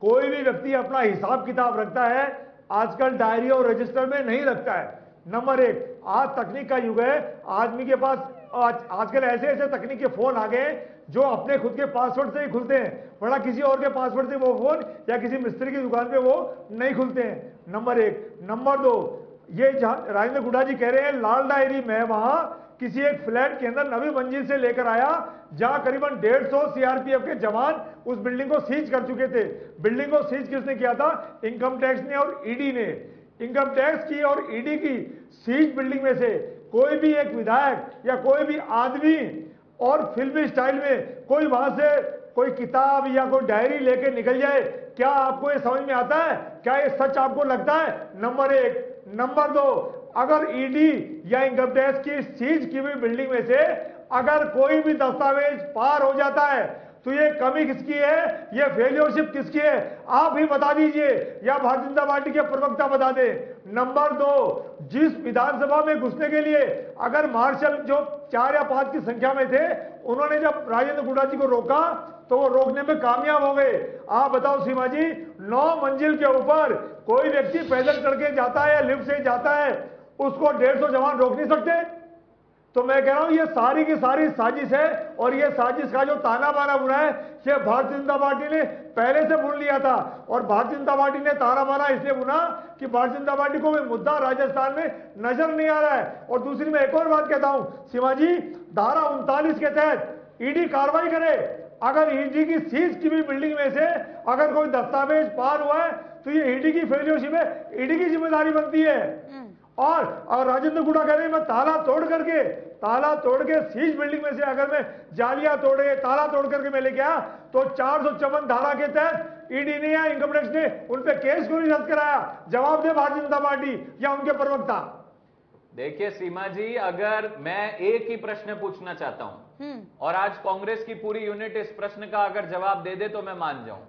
कोई भी व्यक्ति अपना हिसाब किताब रखता है, आजकल डायरी और रजिस्टर में नहीं रखता है। नंबर एक, आज तकनीक का युग है, आदमी के पास आजकल ऐसे ऐसे तकनीक के फोन आ गए जो अपने खुद के पासवर्ड से ही खुलते हैं, वरना किसी और के पासवर्ड से वो फोन या किसी मिस्त्री की दुकान पे वो नहीं खुलते हैं। नंबर एक। नंबर दो, ये राजेंद्र गुडा जी कह रहे हैं लाल डायरी में वहां किसी एक फ्लैट के अंदर नवी मंजिल से लेकर आया, जहां करीबन 150 सीआरपीएफ के जवान उस बिल्डिंग को सीज कर चुके थे। बिल्डिंग को सीज किसने किया था? इनकम टैक्स ने और ईडी ने। इनकम टैक्स की और ईडी की सीज बिल्डिंग में से कोई भी एक विधायक या कोई भी आदमी और फिल्मी स्टाइल में कोई वहां से कोई किताब या कोई डायरी लेके निकल जाए, क्या आपको ये समझ में आता है? क्या ये सच आपको लगता है? नंबर एक। नंबर दो, अगर ईडी या इनकम टैक्स की सीज की हुई बिल्डिंग में से अगर कोई भी दस्तावेज पार हो जाता है तो ये कमी किसकी है, ये फेलियरशिप किसकी है? आप ही बता दीजिए या भारतीय जनता पार्टी के प्रवक्ता बता दे। नंबर दो, जिस विधानसभा में घुसने के लिए अगर मार्शल जो 4 या 5 की संख्या में थे, उन्होंने जब राजेंद्र गुडा जी को रोका तो वो रोकने में कामयाब हो गए। आप बताओ सीमा जी, 9 मंजिल के ऊपर कोई व्यक्ति पैदल चढ़ के जाता है या लिफ्ट से जाता है, उसको 150 जवान रोक नहीं सकते? तो मैं कह रहा हूं ये सारी की सारी साजिश है, और ये साजिश का जो ताना बाना बुना है ये भारतीय जनता पार्टी ने पहले से बुन लिया था। और भारतीय जनता पार्टी ने ताना बाना इसलिए बुना कि भारतीय जनता पार्टी को भी मुद्दा राजस्थान में नजर नहीं आ रहा है। और दूसरी मैं एक और बात कहता हूं सीमा जी, धारा 39 के तहत ईडी कार्रवाई करे। अगर ईडी की सीज की भी बिल्डिंग में से अगर कोई दस्तावेज पार हुआ है तो ये ईडी की फेलियरशिप है, ईडी की जिम्मेदारी बनती है। और राजेंद्र गुडा कह रहे हैं मैं ताला तोड़ के सीज बिल्डिंग में से अगर मैं जालियां तोड़े ताला तोड़ करके मैं लेके आया तो 454 धारा के तहत ईडी ने या इनकम टैक्स ने उन पे केस क्यों नहीं रद्द कराया? जवाब दे भारतीय जनता पार्टी या उनके प्रवक्ता। देखिए सीमा जी, अगर मैं एक ही प्रश्न पूछना चाहता हूं और आज कांग्रेस की पूरी यूनिट इस प्रश्न का अगर जवाब दे दे तो मैं मान जाऊं।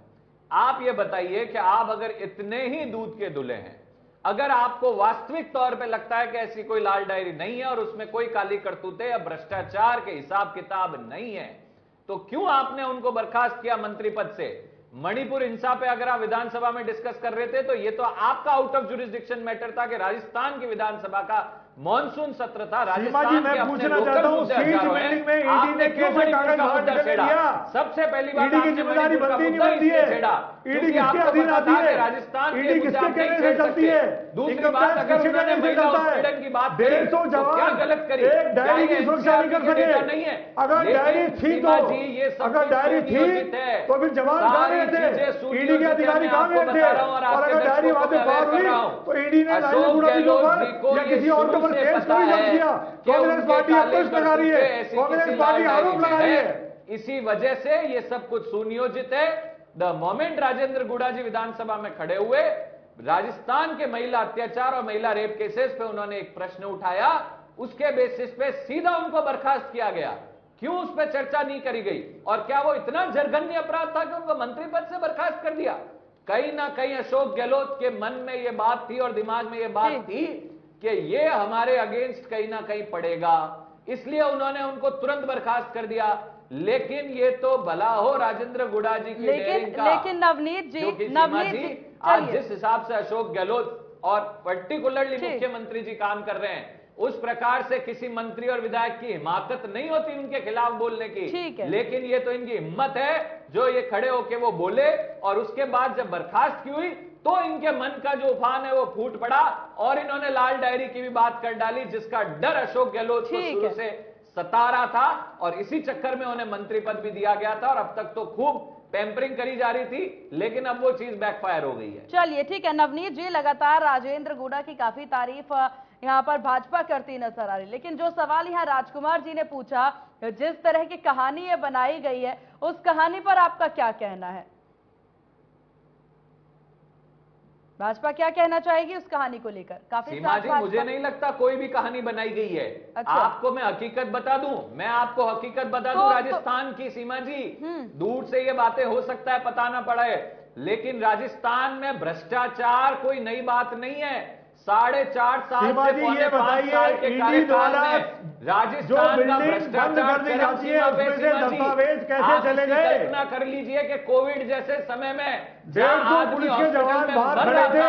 आप ये बताइए कि आप अगर इतने ही दूध के धुले हैं, अगर आपको वास्तविक तौर पे लगता है कि ऐसी कोई लाल डायरी नहीं है और उसमें कोई काली करतूतें या भ्रष्टाचार के हिसाब किताब नहीं है, तो क्यों आपने उनको बर्खास्त किया मंत्री पद से? मणिपुर हिंसा पे अगर आप विधानसभा में डिस्कस कर रहे थे तो ये तो आपका आउट ऑफ जुरिस्डिक्शन मैटर था कि राजस्थान की विधानसभा का मॉनसून सत्र था, सीमा जी, राजस्थान मैं के अपने पूछना लोकल चाहता हूं, मुद्दे सीट हजारों हैं। बिल्डिंग में ईडी आपने ने क्यों कैसे मणिपुर कागज का बाहर मुद्दा निकलने छेड़ा? दिया? सबसे पहली बात, ईडी की आपने जिम्मेदारी मणिपुर का बनती नहीं मुद्दा बनती इसलिए है। छेड़ा ईडी क्योंकि किसके आपको अधीन पता आती था है? कि राजस्थान के ईडी मुद्दे किसके आप नहीं कहने से छेड़ चलती सकते। है? दूसरी इनकम बात, टैक्स अगर किसके उन्होंने कहने से महिला चलता है? उत्पीड़न की बात करी 150 तो क्या जवान गलत करी? एक क्या डायरी ये की सुरक्षा नहीं कर NCRT के सके? डेटा नहीं है? अगर लेकिन डायरी थी सीमा तो, जी, ये सब अगर कुछ डायरी थी सुनियोजित है। तो फिर जवान कहाँ सारी गए चीजें थे? सुनियोजित ईडी के है, अधिकारी मैं कहाँ आपको गए थे? बता रहा हूं और और आपके अगर डायरी दर्शकों वहां को पे मैं पार अवेयर कर हुई रहा हूं। तो ईडी ने अशोक लाइव गुड़ा जी के गहलोत ऊपर जी को या ये किसी और के शुरू ऊपर से केस पता क्यों नहीं है किया? कि कांग्रेस उनके पार्टी काले अपोज लगा रही करतूते है, ऐसी कांग्रेस किसी पार्टी लाल आरोप डायरी लगा में रही है। है। इसी वजह से ये सब कुछ सुनियोजित है। द मोमेंट राजेंद्र गुड़ा जी विधानसभा में खड़े हुए, राजस्थान के महिला अत्याचार और महिला रेप केसेस पे उन्होंने एक प्रश्न उठाया, उसके बेसिस पे सीधा उनको बर्खास्त किया गया। क्यों उस पर चर्चा नहीं करी गई? और क्या वो इतना जघन्य अपराध था कि उनको मंत्री पद से बर्खास्त कर दिया? कहीं ना कहीं अशोक गहलोत के मन में ये बात थी और दिमाग में ये बात थी कि ये हमारे अगेंस्ट कहीं ना कहीं पड़ेगा, इसलिए उन्होंने उनको तुरंत बर्खास्त कर दिया। लेकिन ये तो भला हो राजेंद्र गुड़ा जी की डेयरिंग का। लेकिन नवनीत जी, क्योंकि नवनीत सीमा जी, आज चलिए। जिस हिसाब से अशोक गहलोत और पर्टिकुलरली मुख्यमंत्री जी काम कर रहे हैं, उस प्रकार से किसी मंत्री और विधायक की हिमाकत नहीं होती उनके खिलाफ बोलने ठीक की। है। लेकिन ये तो इनकी हिम्मत है जो ये खड़े होके वो बोले, और उसके बाद जब बर्खास्त की हुई तो इनके मन का जो उफान है वो फूट पड़ा और इन्होंने लाल डायरी की भी बात कर डाली, जिसका डर अशोक गहलोत को शुरू से सता रहा था और इसी चक्कर में उन्हें मंत्री पद भी दिया गया था और अब तक तो खूब पैम्परिंग करी जा रही थी, लेकिन अब वो चीज बैकफायर हो गई है। चलिए ठीक है नवनीत जी, लगातार राजेंद्र गुड़ा की काफी तारीफ यहाँ पर भाजपा करती नजर आ रही, लेकिन जो सवाल यहाँ राजकुमार जी ने पूछा, जिस तरह की कहानी ये बनाई गई है, उस कहानी पर आपका क्या कहना है? भाजपा क्या कहना चाहेगी उस कहानी को लेकर? काफी सीमा जी, मुझे नहीं लगता कोई भी कहानी बनाई गई है। अच्छा। आपको मैं हकीकत बता दूं, मैं आपको हकीकत बता दूं राजस्थान की। सीमा जी, दूर से ये बातें हो सकता है पता ना पड़े, लेकिन राजस्थान में भ्रष्टाचार कोई नई बात नहीं है। 4.5 साल सीमा से जी, पौने ये 5 बताइए, साल के ईडी कार्यकाल द्वारा में राजस्थान जो का बिल्डिंग बंद भ्रष्टाचार कर दी चरम जाती है, सीमा पे। उसमें से सीमा जी, दस्तावेज कैसे आप चले इसकी गए? कल्पना कर लीजिए कि कोविड जैसे समय में 150 पुलिस के जवान बाहर खड़े थे,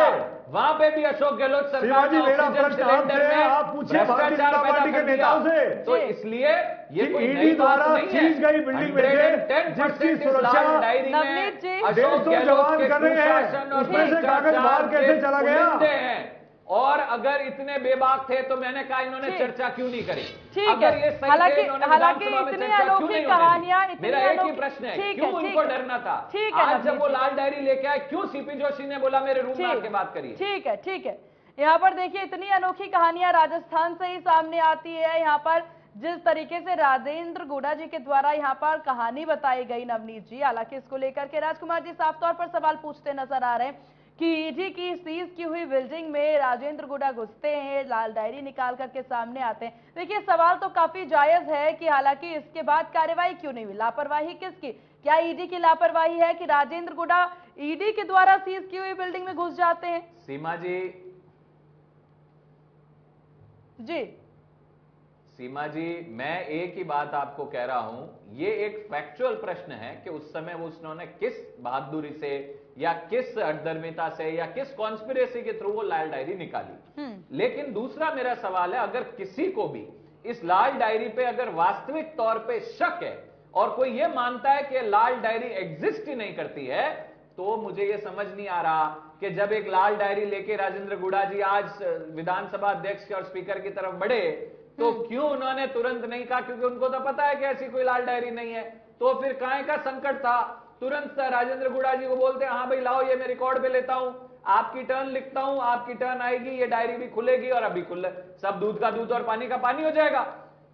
वहां पे भी अशोक गहलोत सीमा सरकार जी, ने मेरा ऑक्सीजन प्रश्न सिलेंडर आपसे, में आप पूछिए भारतीय भ्रष्टाचार जनता पैदा पार्टी के कर दिया। नेताओं से। तो इसलिए ये कोई ईडी नई बात द्वारा नहीं है। सीज गई बिल्डिंग में से 110% जिसकी सुरक्षा नवनीत जी, अशोक 150 गहलोत जवान के कर रहे हैं, कुशासन और उसमें से कागज भ्रष्टाचार बाहर कैसे के चला गया? पुलिंदे हैं। और अगर इतने बेबाक थे तो मैंने कहा इन्होंने चर्चा क्यों नहीं करी? ठीक अगर है। ये सही थे, हालांकि इन्होंने हालांकि विधानसभा में इतनी चर्चा क्यों अलौकिक नहीं होने दी? कहानियां, इतनी मेरा एक ही अलौकिक- प्रश्न है, ठीक क्यों है, उनको ठीक है। डरना था? ठीक है, आज जब वो नवनीत लाल डायरी लेके आए, क्यों सीपी जोशी ने बोला मेरे रूम में आके बात करिए? ठीक है, ठीक है। यहाँ पर देखिए, इतनी अनोखी कहानियां राजस्थान से ही सामने आती है। यहाँ पर जिस तरीके से राजेंद्र गुड़ा जी के द्वारा यहाँ पर कहानी बताई गई नवनीत जी, हालांकि इसको लेकर के राजकुमार जी साफ तौर पर सवाल पूछते नजर आ रहे हैं कि ईडी की सीज की हुई बिल्डिंग में राजेंद्र गुड़ा घुसते हैं, लाल डायरी निकाल करके सामने आते हैं। देखिए, सवाल तो काफी जायज है कि हालांकि इसके बाद कार्रवाई क्यों नहीं हुई, लापरवाही किसकी? क्या ईडी की लापरवाही है कि राजेंद्र गुड़ा ईडी के द्वारा सीज की हुई बिल्डिंग में घुस जाते हैं? सीमा जी, सीमा जी, मैं एक ही बात आपको कह रहा हूं, ये एक फैक्चुअल प्रश्न है कि उस समय वो उन्होंने किस बहादुरी से या किस अधर्मिता से या किस कॉन्स्पिरेसी के थ्रू वो लाल डायरी निकाली। लेकिन दूसरा मेरा सवाल है, अगर किसी को भी इस लाल डायरी पे अगर वास्तविक तौर पे शक है और कोई ये मानता है कि लाल डायरी एग्जिस्ट ही नहीं करती है, तो मुझे ये समझ नहीं आ रहा कि जब एक लाल डायरी लेके राजेंद्र गुड़ा जी आज विधानसभा अध्यक्ष और स्पीकर की तरफ बढ़े, तो क्यों उन्होंने तुरंत नहीं कहा? क्योंकि उनको तो पता है कि ऐसी कोई लाल डायरी नहीं है। तो फिर काहे का संकट था? तुरंत राजेंद्र गुड़ा जी को बोलते हैं, हाँ भाई लाओ, ये मैं रिकॉर्ड पे लेता हूं, आपकी टर्न लिखता हूं, आपकी टर्न आएगी, ये डायरी भी खुलेगी और अभी खुल सब दूध का दूध और पानी का पानी हो जाएगा।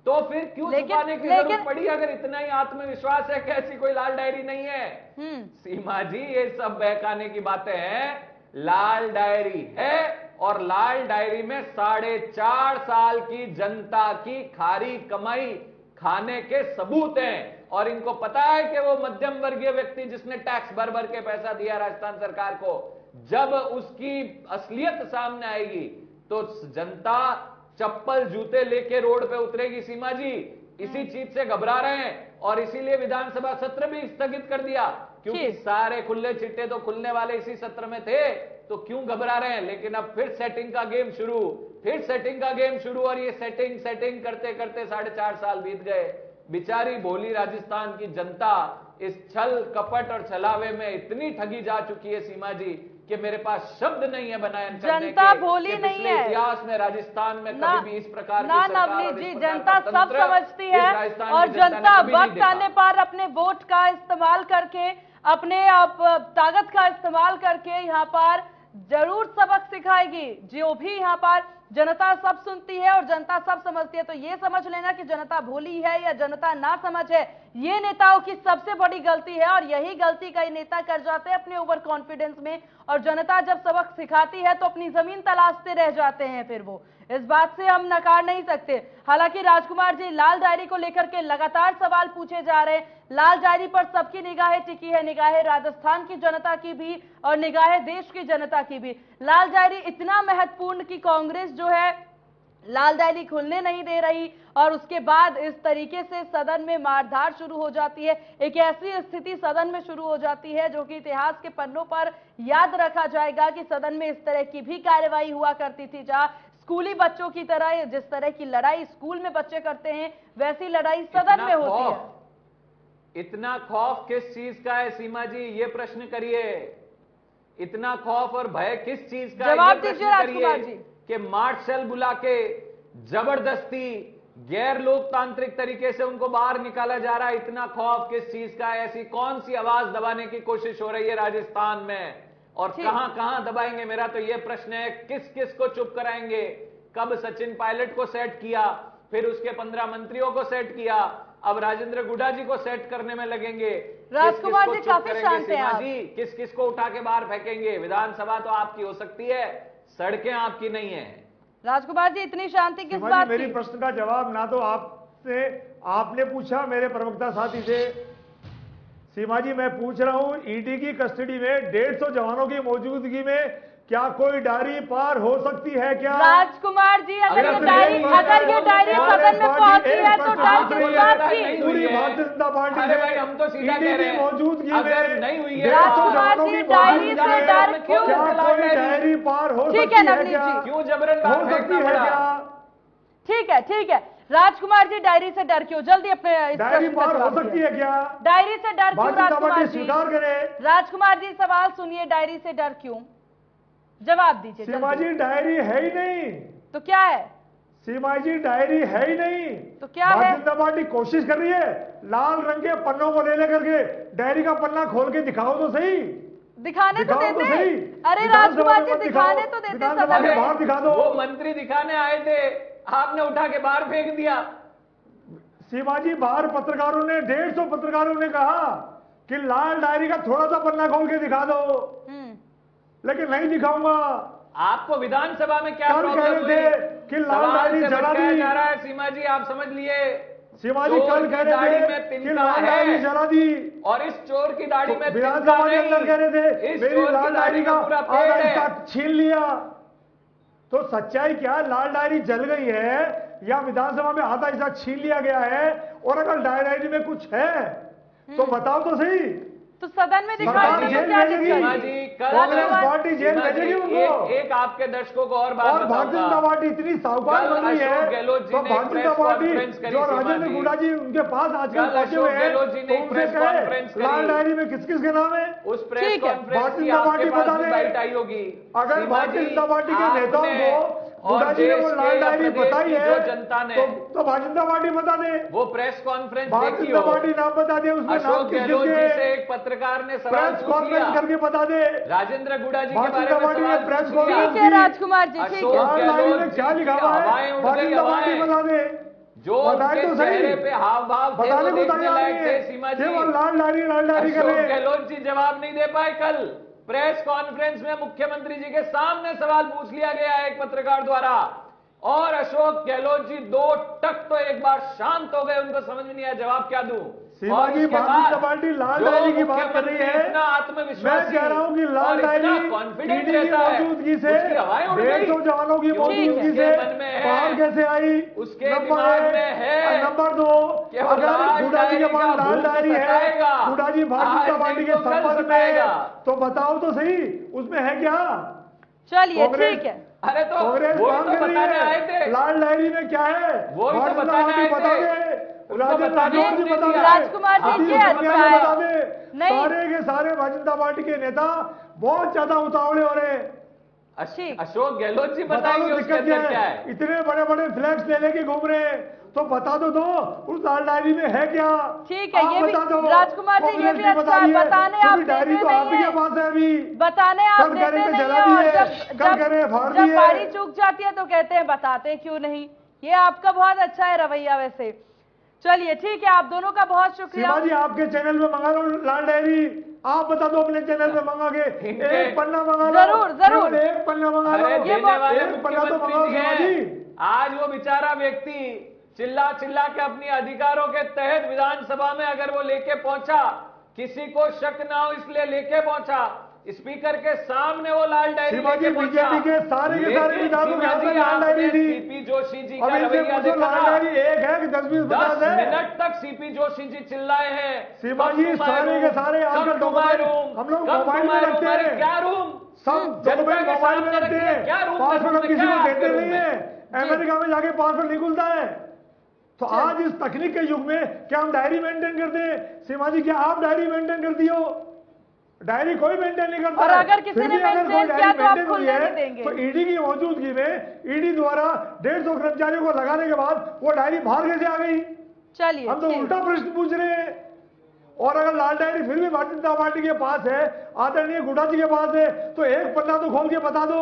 तो फिर क्यों छुपाने की जरूरत पड़ी अगर इतना ही आत्मविश्वास है कि ऐसी कोई लाल डायरी नहीं है? सीमा जी, ये सब बहकाने की बातें हैं। लाल डायरी है और लाल डायरी में 4.5 साल की जनता की खारी कमाई खाने के सबूत हैं और इनको पता है कि वो मध्यम वर्गीय व्यक्ति जिसने टैक्स भर भर के पैसा दिया राजस्थान सरकार को, जब उसकी असलियत सामने आएगी तो जनता चप्पल जूते लेके रोड पे उतरेगी। सीमा जी, इसी चीज से घबरा रहे हैं और इसीलिए विधानसभा सत्र भी स्थगित कर दिया, क्योंकि सारे खुले चिट्टे तो खुलने वाले इसी सत्र में थे। तो क्यों घबरा रहे हैं? लेकिन अब फिर सेटिंग का गेम शुरू, और ये सेटिंग करते करते 4.5 साल बीत गए। बेचारी भोली राजस्थान की जनता इस छल कपट और छलावे में इतनी ठगी जा चुकी है सीमा जी कि मेरे पास शब्द नहीं है बयान करने के। जनता भोली नहीं है। इतिहास में राजस्थान में कभी भी इस प्रकार की ना सरकार नवनीत और इस जी, प्रकार जनता का सब तंत्र समझती इस है राजस्थान और की जनता ने जनता कभी नहीं वक्त देखा। आने पर अपने वोट का इस्तेमाल करके, अपने ताकत का इस्तेमाल करके यहाँ पर जरूर सबक सिखाएगी। जो भी यहाँ पर जनता सब सुनती है और जनता सब समझती है। तो ये समझ लेना कि जनता भोली है या जनता ना समझ है, ये नेताओं की सबसे बड़ी गलती है। और यही गलती कई नेता कर जाते हैं अपने ओवर कॉन्फिडेंस में, और जनता जब सबक सिखाती है तो अपनी जमीन तलाशते रह जाते हैं। फिर वो इस बात से हम नकार नहीं सकते। हालांकि राजकुमार जी, लाल डायरी को लेकर के लगातार सवाल पूछे जा रहे हैं। लाल डायरी पर सबकी निगाहें टिकी है, निगाहें राजस्थान की जनता की भी और निगाहें देश की जनता की भी। लाल डायरी इतना महत्वपूर्ण कि कांग्रेस जो है लाल डायरी खुलने नहीं दे रही, और उसके बाद इस तरीके से सदन में मारधाड़ शुरू हो जाती है। एक ऐसी स्थिति सदन में शुरू हो जाती है जो कि इतिहास के पन्नों पर याद रखा जाएगा कि सदन में इस तरह की भी कार्रवाई हुआ करती थी, जहां स्कूली बच्चों की तरह जिस तरह की लड़ाई स्कूल में बच्चे करते हैं वैसी लड़ाई सदन में होती है। इतना खौफ किस चीज का है सीमा जी, ये प्रश्न करिए। इतना खौफ और भय किस चीज का है, जवाब दीजिए राजकुमार जी। कि मार्शल बुला के जबरदस्ती गैर लोकतांत्रिक तरीके से उनको बाहर निकाला जा रहा है। इतना खौफ किस चीज का है? ऐसी कौन सी आवाज दबाने की कोशिश हो रही है राजस्थान में, और कहां कहां दबाएंगे? मेरा तो यह प्रश्न है, किस किस को चुप कराएंगे? कब सचिन पायलट को सेट किया, फिर उसके 15 मंत्रियों को सेट किया, अब राजेंद्र गुडा जी को सेट करने में लगेंगे। राजकुमार जी काफी शांत हैं आप। किस किस को उठा के बाहर फेंकेंगे? विधानसभा तो आपकी हो सकती है, सड़कें आपकी नहीं है। राजकुमार जी, इतनी शांति किस सीमा बात जी, मेरी की? प्रश्न का जवाब ना तो आपसे आपने पूछा मेरे प्रवक्ता साथी से। सीमा जी, मैं पूछ रहा हूं, ईडी की कस्टडी में 150 जवानों की मौजूदगी में क्या कोई डायरी पार हो सकती है क्या? राजकुमार जी, अगर ये डायरी सदन में पहुंची है तो डर किस बात की? पूरी भारतीय जनता पार्टी अरे भाई, हम तो सीधा कह रहे हैं, मौजूदगी अगर में नहीं हुई है, राजकुमार जी, डायरी से डर क्यों? क्या कोई डायरी पार हो ठीक सकती है है नवनीत क्या? जी, क्यों जबरन हो बाहर सकती फेंकना है पड़ा? क्या? ठीक है राजकुमार जी, डायरी से डर क्यों? जल्दी अपने इस डायरी प्रश्न का पार हो जवाब सकती दीजिए। है क्या? डायरी से डर क्यों भारतीय जनता राजकुमार पार्टी जी? स्वीकार करे। राजकुमार जी, सवाल सुनिए, डायरी से डर क्यों? जवाब दीजिए सीमा जल्दी। जी, डायरी है ही नहीं। तो क्या है? सीमा जी, डायरी है ही नहीं। तो क्या है? भारतीय जनता पार्टी कोशिश कर रही है लाल रंग के पन्नों को ले लेकर के डायरी का पन्ना खोल के दिखाओ तो सही। दिखाने तो दिखाओ तो देते। सही। अरे विधानसभा राजकुमार में जी, मत दिखाने दिखाओ। तो देते विधानसभा सदन के में। बाहर दिखा दो। वो मंत्री दिखाने आए थे, आपने उठा के बाहर फेंक दिया। सीमा जी, बाहर पत्रकारों ने 150 पत्रकारों ने कहा कि लाल डायरी का थोड़ा सा पन्ना खोल के दिखा दो, लेकिन नहीं दिखाऊंगा। आपको विधानसभा में क्या कल कह प्रॉब्लम रहे हुई? थे कि लाल सवाल डायरी से जला भटकाया दी। जा रहा है सीमा जी, आप समझ लिए। सीमा जी, चोर कल की कह दाढ़ी रहे में थे कि तिनका लाल डायरी है, जला दी, और इस चोर की दाढ़ी में तिनका विधानसभा के अंदर कह रहे थे इस मेरी चोर लाल की डायरी का में पूरा आधा पेड़ है। हिस्सा छीन लिया। तो सच्चाई क्या, लाल डायरी जल गई है या विधानसभा में आधा हिस्सा छीन लिया गया है? और अगर डायरी में कुछ है तो बताओ तो सही। तो सदन में दिखा सरकार दो, जेल क्या भेजेगी। दिक्कत सीमा है? जी, कल कांग्रेस पार्टी जेल सीमा जी, भेजेगी उनको। एक आपके दर्शकों को और बात और भारतीय जनता बताऊंगा। पार्टी इतनी साहूकार कल बन रही अशोक है गहलोत जी तो ने Bharatiya Janata press party conference करी, जो सीमा राजेंद्र जी। गुडा जी उनके पास आजकल कल पहुंचे अशोक हुए हैं गहलोत जी ने तो उनसे प्रेस कहे कॉन्फ्रेंस करी। लाल डायरी में किस किस के नाम है? उस प्रेस ठीक है। कॉन्फ्रेंस भारतीय की जनता आपके पार्टी पास बता भी दे। बाइट आई होगी। अगर सीमा भारतीय जी, जनता पार्टी के नेताओं आपने को और गुडा जी ने वो देश लाल के या डायरी प्रदेश बताई की है जो जनता ने तो भारतीय जनता पार्टी बता दे। वो प्रेस कॉन्फ्रेंस भारतीय देखी जनता हो। पार्टी नाम बता दे, उसमें नाम अशोक किस गहलोत जी से किसके, एक पत्रकार ने सवाल प्रेस पूछ कॉन्फ्रेंस लिया। करके बता दे। राजेंद्र गुडा जी के भारतीय बारे में जनता पार्टी ने सवाल प्रेस पूछ लिया। कॉन्फ्रेंस ठीक है राजकुमार जी, ठीक अशोक है। लाल डायरी गहलोत में क्या जी लिखा की हुआ है? हवाएं उड़ भारतीय गई, जनता पार्टी हवाएं। बता दे। जो बताए उनके तो सही। चेहरे पे हाव भाव थे वो बताने को देखने तैयार लायक नहीं थे है। सीमा जी। केवल लाल डायरी अशोक करे। गहलोत जी जवाब नहीं दे पाए। कल प्रेस कॉन्फ्रेंस में मुख्यमंत्री जी के सामने सवाल पूछ लिया गया एक पत्रकार द्वारा, और अशोक गहलोत जी 2 टक तो एक बार शांत हो गए, उनको समझ में नहीं आया जवाब क्या दूं। सीमा और जी, उसके भारतीय बाद जनता पार्टी लाल जो डायरी की बात कर रही मुख्यमंत्री है, इतना आत्मविश्वासी मैं कह रहा हूं कि लाल और इतना डायरी कॉन्फिडेंट ईडी की रहता है, मौजूदगी से उसकी हवाएं उड़ गई। 150 जवानों की क्योंकि मौजूदगी उसके से मन में है, बाहर कैसे आई? उसके नंबर दिमाग एक। में है और नंबर 2, कि वो अगर लाल गुडा जी के डायरी पास का लाल भूत डायरी है, सताएगा। गुडा जी भारतीय आज जनता पार्टी नहीं के तो कल संपर्क में सताएगा। तो बताओ तो सही उसमें है क्या? चलिए कांग्रेस- ठीक है। अरे तो कांग्रेस वो मांग तो रही बताने आए है थे, लाल डायरी में क्या है, वो ही तो भारत बताने माता आए बता थे। दे, उनको राजेंद्र बताने राठौर जी नहीं बता दिया। दे, राजकुमार जी, सतीश ये सिंधिया अच्छा जी है। बता दे, नहीं। सारे के सारे भारतीय जनता पार्टी के नेता बहुत ज्यादा उतावले हो रहे हैं। ठीक। अशोक गहलोत जी बता बताएंगे दो उसके दिक्कत अंदर क्या है। इतने बड़े बड़े फ्लैक्स ले लेके घूम रहे हैं, तो बता दो उस लाल डायरी में है क्या। ठीक है, आप ये भी बता दो। राजकुमार जी, ये कांग्रेस भी ने अच्छा बता दी है, बताने आप क्योंकि डायरी देते तो आप ही नहीं के पास है अभी। बताने आप कल कह रहे देते थे नहीं जला है, और दिए, जब कल कह रहे हैं फाड़ जब दिए। पारी चूक जाती है तो कहते हैं बताते क्यों नहीं। ये आपका बहुत अच्छा है रवैया वैसे। चलिए ठीक है, आप दोनों का बहुत शुक्रिया। सीमा जी आपके चैनल में मंगा लो लाल डायरी, आप बता दो अपने चैनल में मंगा के एक पन्ना मंगा लो, जरूर, जरूर। केवल एक पन्ना मंगा लो, अरे देने वाले एक पन्ना तो मुख्यमंत्री मंगाओ जी सीमा जी। हैं। आज वो बेचारा व्यक्ति चिल्ला चिल्ला के अपनी अधिकारों के तहत विधानसभा में अगर वो लेके पहुंचा, किसी को शक ना हो इसलिए लेके पहुंचा, स्पीकर के सामने वो लाल डायरी सीमा जी लेके पहुंचा। बीजेपी के सारे विधायकों के हाथ में लाल डायरी थी। सीपी जोशी जी अब का इनसे रवैया पूछो लाल देखा, डायरी एक है कि 10-20 50 10 है। मिनट तक सीपी जोशी जी चिल्लाए हैं। सीमा जी सारे के सारे आजकल डॉक्यूमेंट हम लोग मोबाइल में रखते हैं, क्या रूम, सब जनता डॉक्यूमेंट के मोबाइल में सामने रखते रखिए, क्या हैं, रूम पासवर्ड हम में, किसी क्या को आपके देते रूम नहीं में? है, अमेरिका में जाके पासवर्ड निकलता है। तो आज इस तकनीक के युग में क्या हम डायरी मेंटेन करते हैं? सीमा जी क्या आप डायरी मेंटेन करती हो? डायरी कोई मेंटेन नहीं करता और है। अगर किसी फिर ने भी अगर कोई मेंटेन डायरी किया तो आप मेंटेन हुई खुलने है, नहीं देंगे। तो ईडी की मौजूदगी में ईडी द्वारा 150 कर्मचारियों को लगाने के बाद वो डायरी बाहर कैसे आ गई? चलिए हम तो ठीक। उल्टा प्रश्न पूछ रहे हैं। और अगर लाल डायरी फिर भी भारतीय जनता पार्टी के पास है, आदरणीय गुड्डा जी के पास है, तो एक पन्ना तो खोल के बता दो।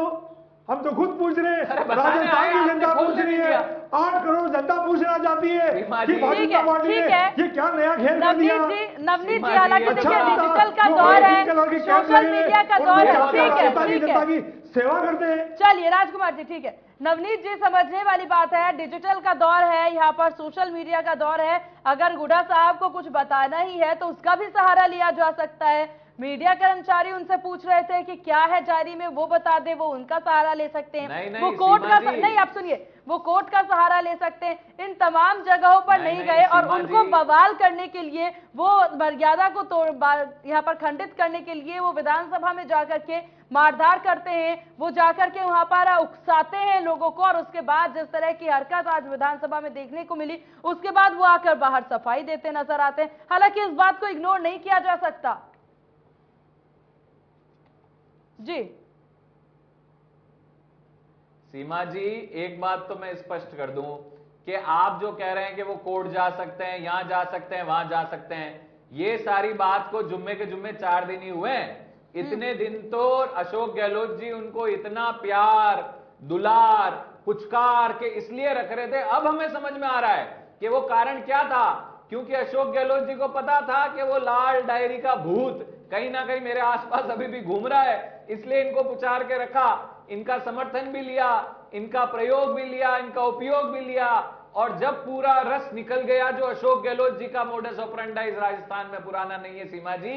हम तो खुद पूछ रहे हैं, बताने राजस्थान आए, की आपने जनता खोलने पूछ रही नहीं है, दिया। 8 करोड़ जनता पूछना चाहती है सीमा कि जी। भारतीय ठीक है, जनता पार्टी ठीक ने है। ये क्या नया खेल कर दिया। नवनीत जी सीमा जी, हालांकि ये देखिए तो डिजिटल का जो दौर है, ग्रीन कलर की कैप सोशल लगे, मीडिया का उनको दौर है, क्या ठीक जनता है, की ठीक जनता है। की सेवा करते हैं। चलिए राजकुमार जी ठीक है, नवनीत जी समझने वाली बात है, डिजिटल का दौर है, यहाँ पर सोशल मीडिया का दौर है। अगर गुड्डा साहब को कुछ बताना ही है तो उसका भी सहारा लिया जा सकता है। मीडिया कर्मचारी उनसे पूछ रहे थे कि क्या है डायरी में, वो बता दे, वो उनका सहारा ले सकते हैं। नहीं, वो कोर्ट सीमा का जी। नहीं, आप सुनिए, वो कोर्ट का सहारा ले सकते हैं। इन तमाम जगहों पर नहीं गए और सीमा उनको जी। बवाल करने के लिए, वो मर्यादा को तोड़ यहाँ पर खंडित करने के लिए वो विधानसभा में जाकर के मारधार करते हैं, वो जाकर के वहां पर उकसाते हैं लोगों को, और उसके बाद जिस तरह की हरकत आज विधानसभा में देखने को मिली, उसके बाद वो आकर बाहर सफाई देते नजर आते हैं। हालांकि इस बात को इग्नोर नहीं किया जा सकता। जी सीमा जी, एक बात तो मैं स्पष्ट कर दूं कि आप जो कह रहे हैं कि वो कोर्ट जा सकते हैं, यहां जा सकते हैं, वहां जा सकते हैं, ये सारी बात को जुम्मे के जुम्मे 4 दिन ही हुए हैं। इतने दिन तो अशोक गहलोत जी उनको इतना प्यार दुलार पुचकार के इसलिए रख रहे थे। अब हमें समझ में आ रहा है कि वो कारण क्या था, क्योंकि अशोक गहलोत जी को पता था कि वो लाल डायरी का भूत कहीं ना कहीं मेरे आसपास अभी भी घूम रहा है, इसलिए इनको पुचार के रखा, इनका समर्थन भी लिया, इनका प्रयोग भी लिया, इनका उपयोग भी लिया। और जब पूरा रस निकल गया, जो अशोक गहलोत जी का मोडस ऑपरेंडाई राजस्थान में पुराना नहीं है सीमा जी,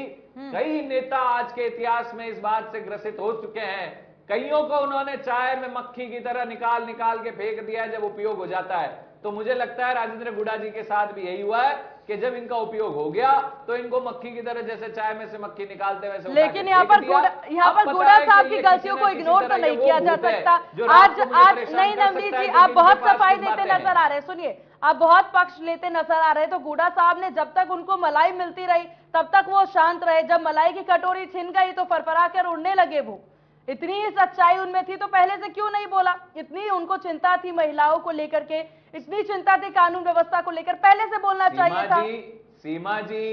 कई नेता आज के इतिहास में इस बात से ग्रसित हो चुके हैं। कईयों को उन्होंने चाय में मक्खी की तरह निकाल निकाल के फेंक दिया है जब उपयोग हो जाता है। तो मुझे लगता है राजेंद्र गुड्डा जी के साथ भी यही हुआ है कि जब इनका उपयोग हो गया तो इनको मक्खी की तरह जैसे चाय में से मक्खी निकालते वैसे उठा लेकिन के यहाँ फेंक पर दिया। यहाँ पर अब गुड्डा पता है साहब कि की ये गलतियों किसी को न किसी इग्नोर तो तरह नहीं ये वो किया जा भूत है सकता। जो रात आज को मुझे आज परेशान नहीं कर नवनीत सकता है, जी, क्योंकि आप इनके बहुत पास सफाई कुछ देते बातें हैं। नजर आ रहे हैं। सुनिए, आप बहुत पक्ष लेते नजर आ रहे हैं। तो गुड्डा साहब ने जब तक उनको मलाई मिलती रही तब तक वो शांत रहे, जब मलाई की कटोरी छिन गई तो फरफरा कर उड़ने लगे। वो इतनी ही सच्चाई उनमें थी तो पहले से क्यों नहीं बोला? इतनी उनको चिंता थी महिलाओं को लेकर के, इतनी चिंता थी कानून व्यवस्था को लेकर, पहले से बोलना चाहिए था। सीमा जी,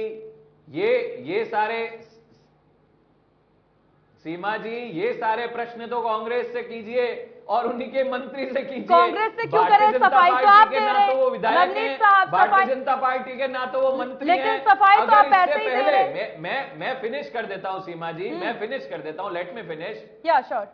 ये सारे प्रश्न तो कांग्रेस से कीजिए और उन्हीं के मंत्री से कीजिए। कांग्रेस से क्यों करें? सफाई तो आप दे रहे हैं, तो वो विधायक नवनीत हैं, साहब, भारतीय जनता पार्टी के ना तो वो मंत्री लेकिन हैं। सफाई तो आप अगर ऐसे इससे ही दे रहे हैं। पहले मैं फिनिश कर देता हूं सीमा जी, मैं फिनिश कर देता हूं, लेट मी फिनिश। या श्योर।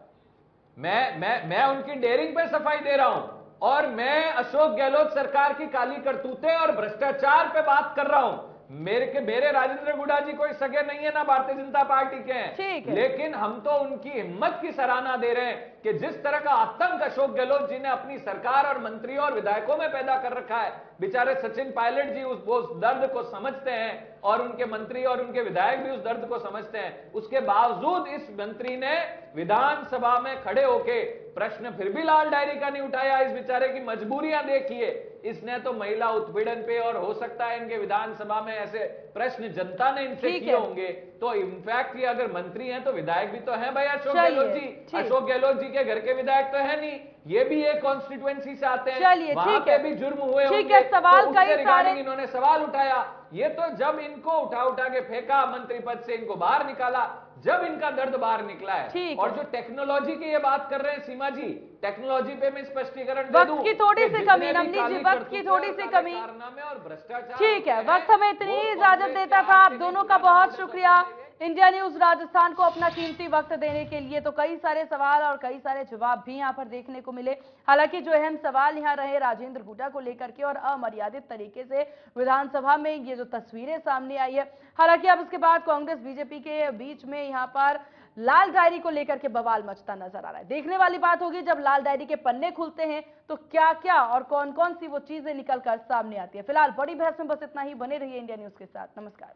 मैं उनकी डेयरिंग पे सफाई दे रहा हूं और मैं अशोक गहलोत सरकार की काली करतूतें और भ्रष्टाचार पे बात कर रहा हूं। मेरे राजेंद्र गुडा जी कोई सगे नहीं है, ना भारतीय जनता पार्टी के हैं, ठीक है। लेकिन हम तो उनकी हिम्मत की सराहना दे रहे हैं कि जिस तरह का आतंक अशोक गहलोत जी ने अपनी सरकार और मंत्रियों और विधायकों में पैदा कर रखा है। बेचारे सचिन पायलट जी उस दर्द को समझते हैं और उनके मंत्री और उनके विधायक भी उस दर्द को समझते हैं। उसके बावजूद इस मंत्री ने विधानसभा में खड़े होके प्रश्न फिर भी लाल डायरी का नहीं उठाया। इस बेचारे की मजबूरियां देखिए, इसने तो महिला उत्पीड़न पे, और हो सकता है इनके विधानसभा में ऐसे प्रश्न जनता ने इनसे ठीक किए है। होंगे, तो इनफैक्ट ये अगर मंत्री हैं तो विधायक भी तो हैं भाई अशोक चलिए, गहलोत जी। ठीक। अशोक गहलोत जी के घर के विधायक तो है नहीं, ये भी एक कॉन्स्टिट्यूएंसी से आते हैं, चलिए, वहां ठीक पे है। भी जुर्म हुए ठीक होंगे, है, सवाल तो कई उससे रिगार्डिंग सारे- इन्होंने सवाल उठाया। ये तो जब इनको उठा के फेंका मंत्री पद से, इनको बाहर निकाला, जब इनका दर्द बाहर निकला है। ठीक और है। जो टेक्नोलॉजी की ये बात कर रहे हैं सीमा जी, टेक्नोलॉजी पे मैं स्पष्टीकरण दे दूं वक्त की थोड़ी कि सी जितने कमी, भी नवनीत जी, काली वक्त की करतूतें थोड़ी और सी काले कमी। कारनामे और भ्रष्टाचार ठीक है, होते वक्त हैं, हमें इतनी वो ही इजाजत कांग्रेस देता के था। आप आर्थिक दोनों का इंतजाम बहुत से शुक्रिया, बचने के लिए। इंडिया न्यूज राजस्थान को अपना कीमती वक्त देने के लिए। तो कई सारे सवाल और कई सारे जवाब भी यहां पर देखने को मिले। हालांकि जो अहम सवाल यहां रहे राजेंद्र गुडा को लेकर के, और अमर्यादित तरीके से विधानसभा में ये जो तस्वीरें सामने आई है। हालांकि अब इसके बाद कांग्रेस बीजेपी के बीच में यहां पर लाल डायरी को लेकर के बवाल मचता नजर आ रहा है। देखने वाली बात होगी जब लाल डायरी के पन्ने खुलते हैं तो क्या क्या और कौन कौन सी वो चीजें निकल कर सामने आती है। फिलहाल बड़ी बहस में बस इतना ही। बने रहिए इंडिया न्यूज के साथ। नमस्कार।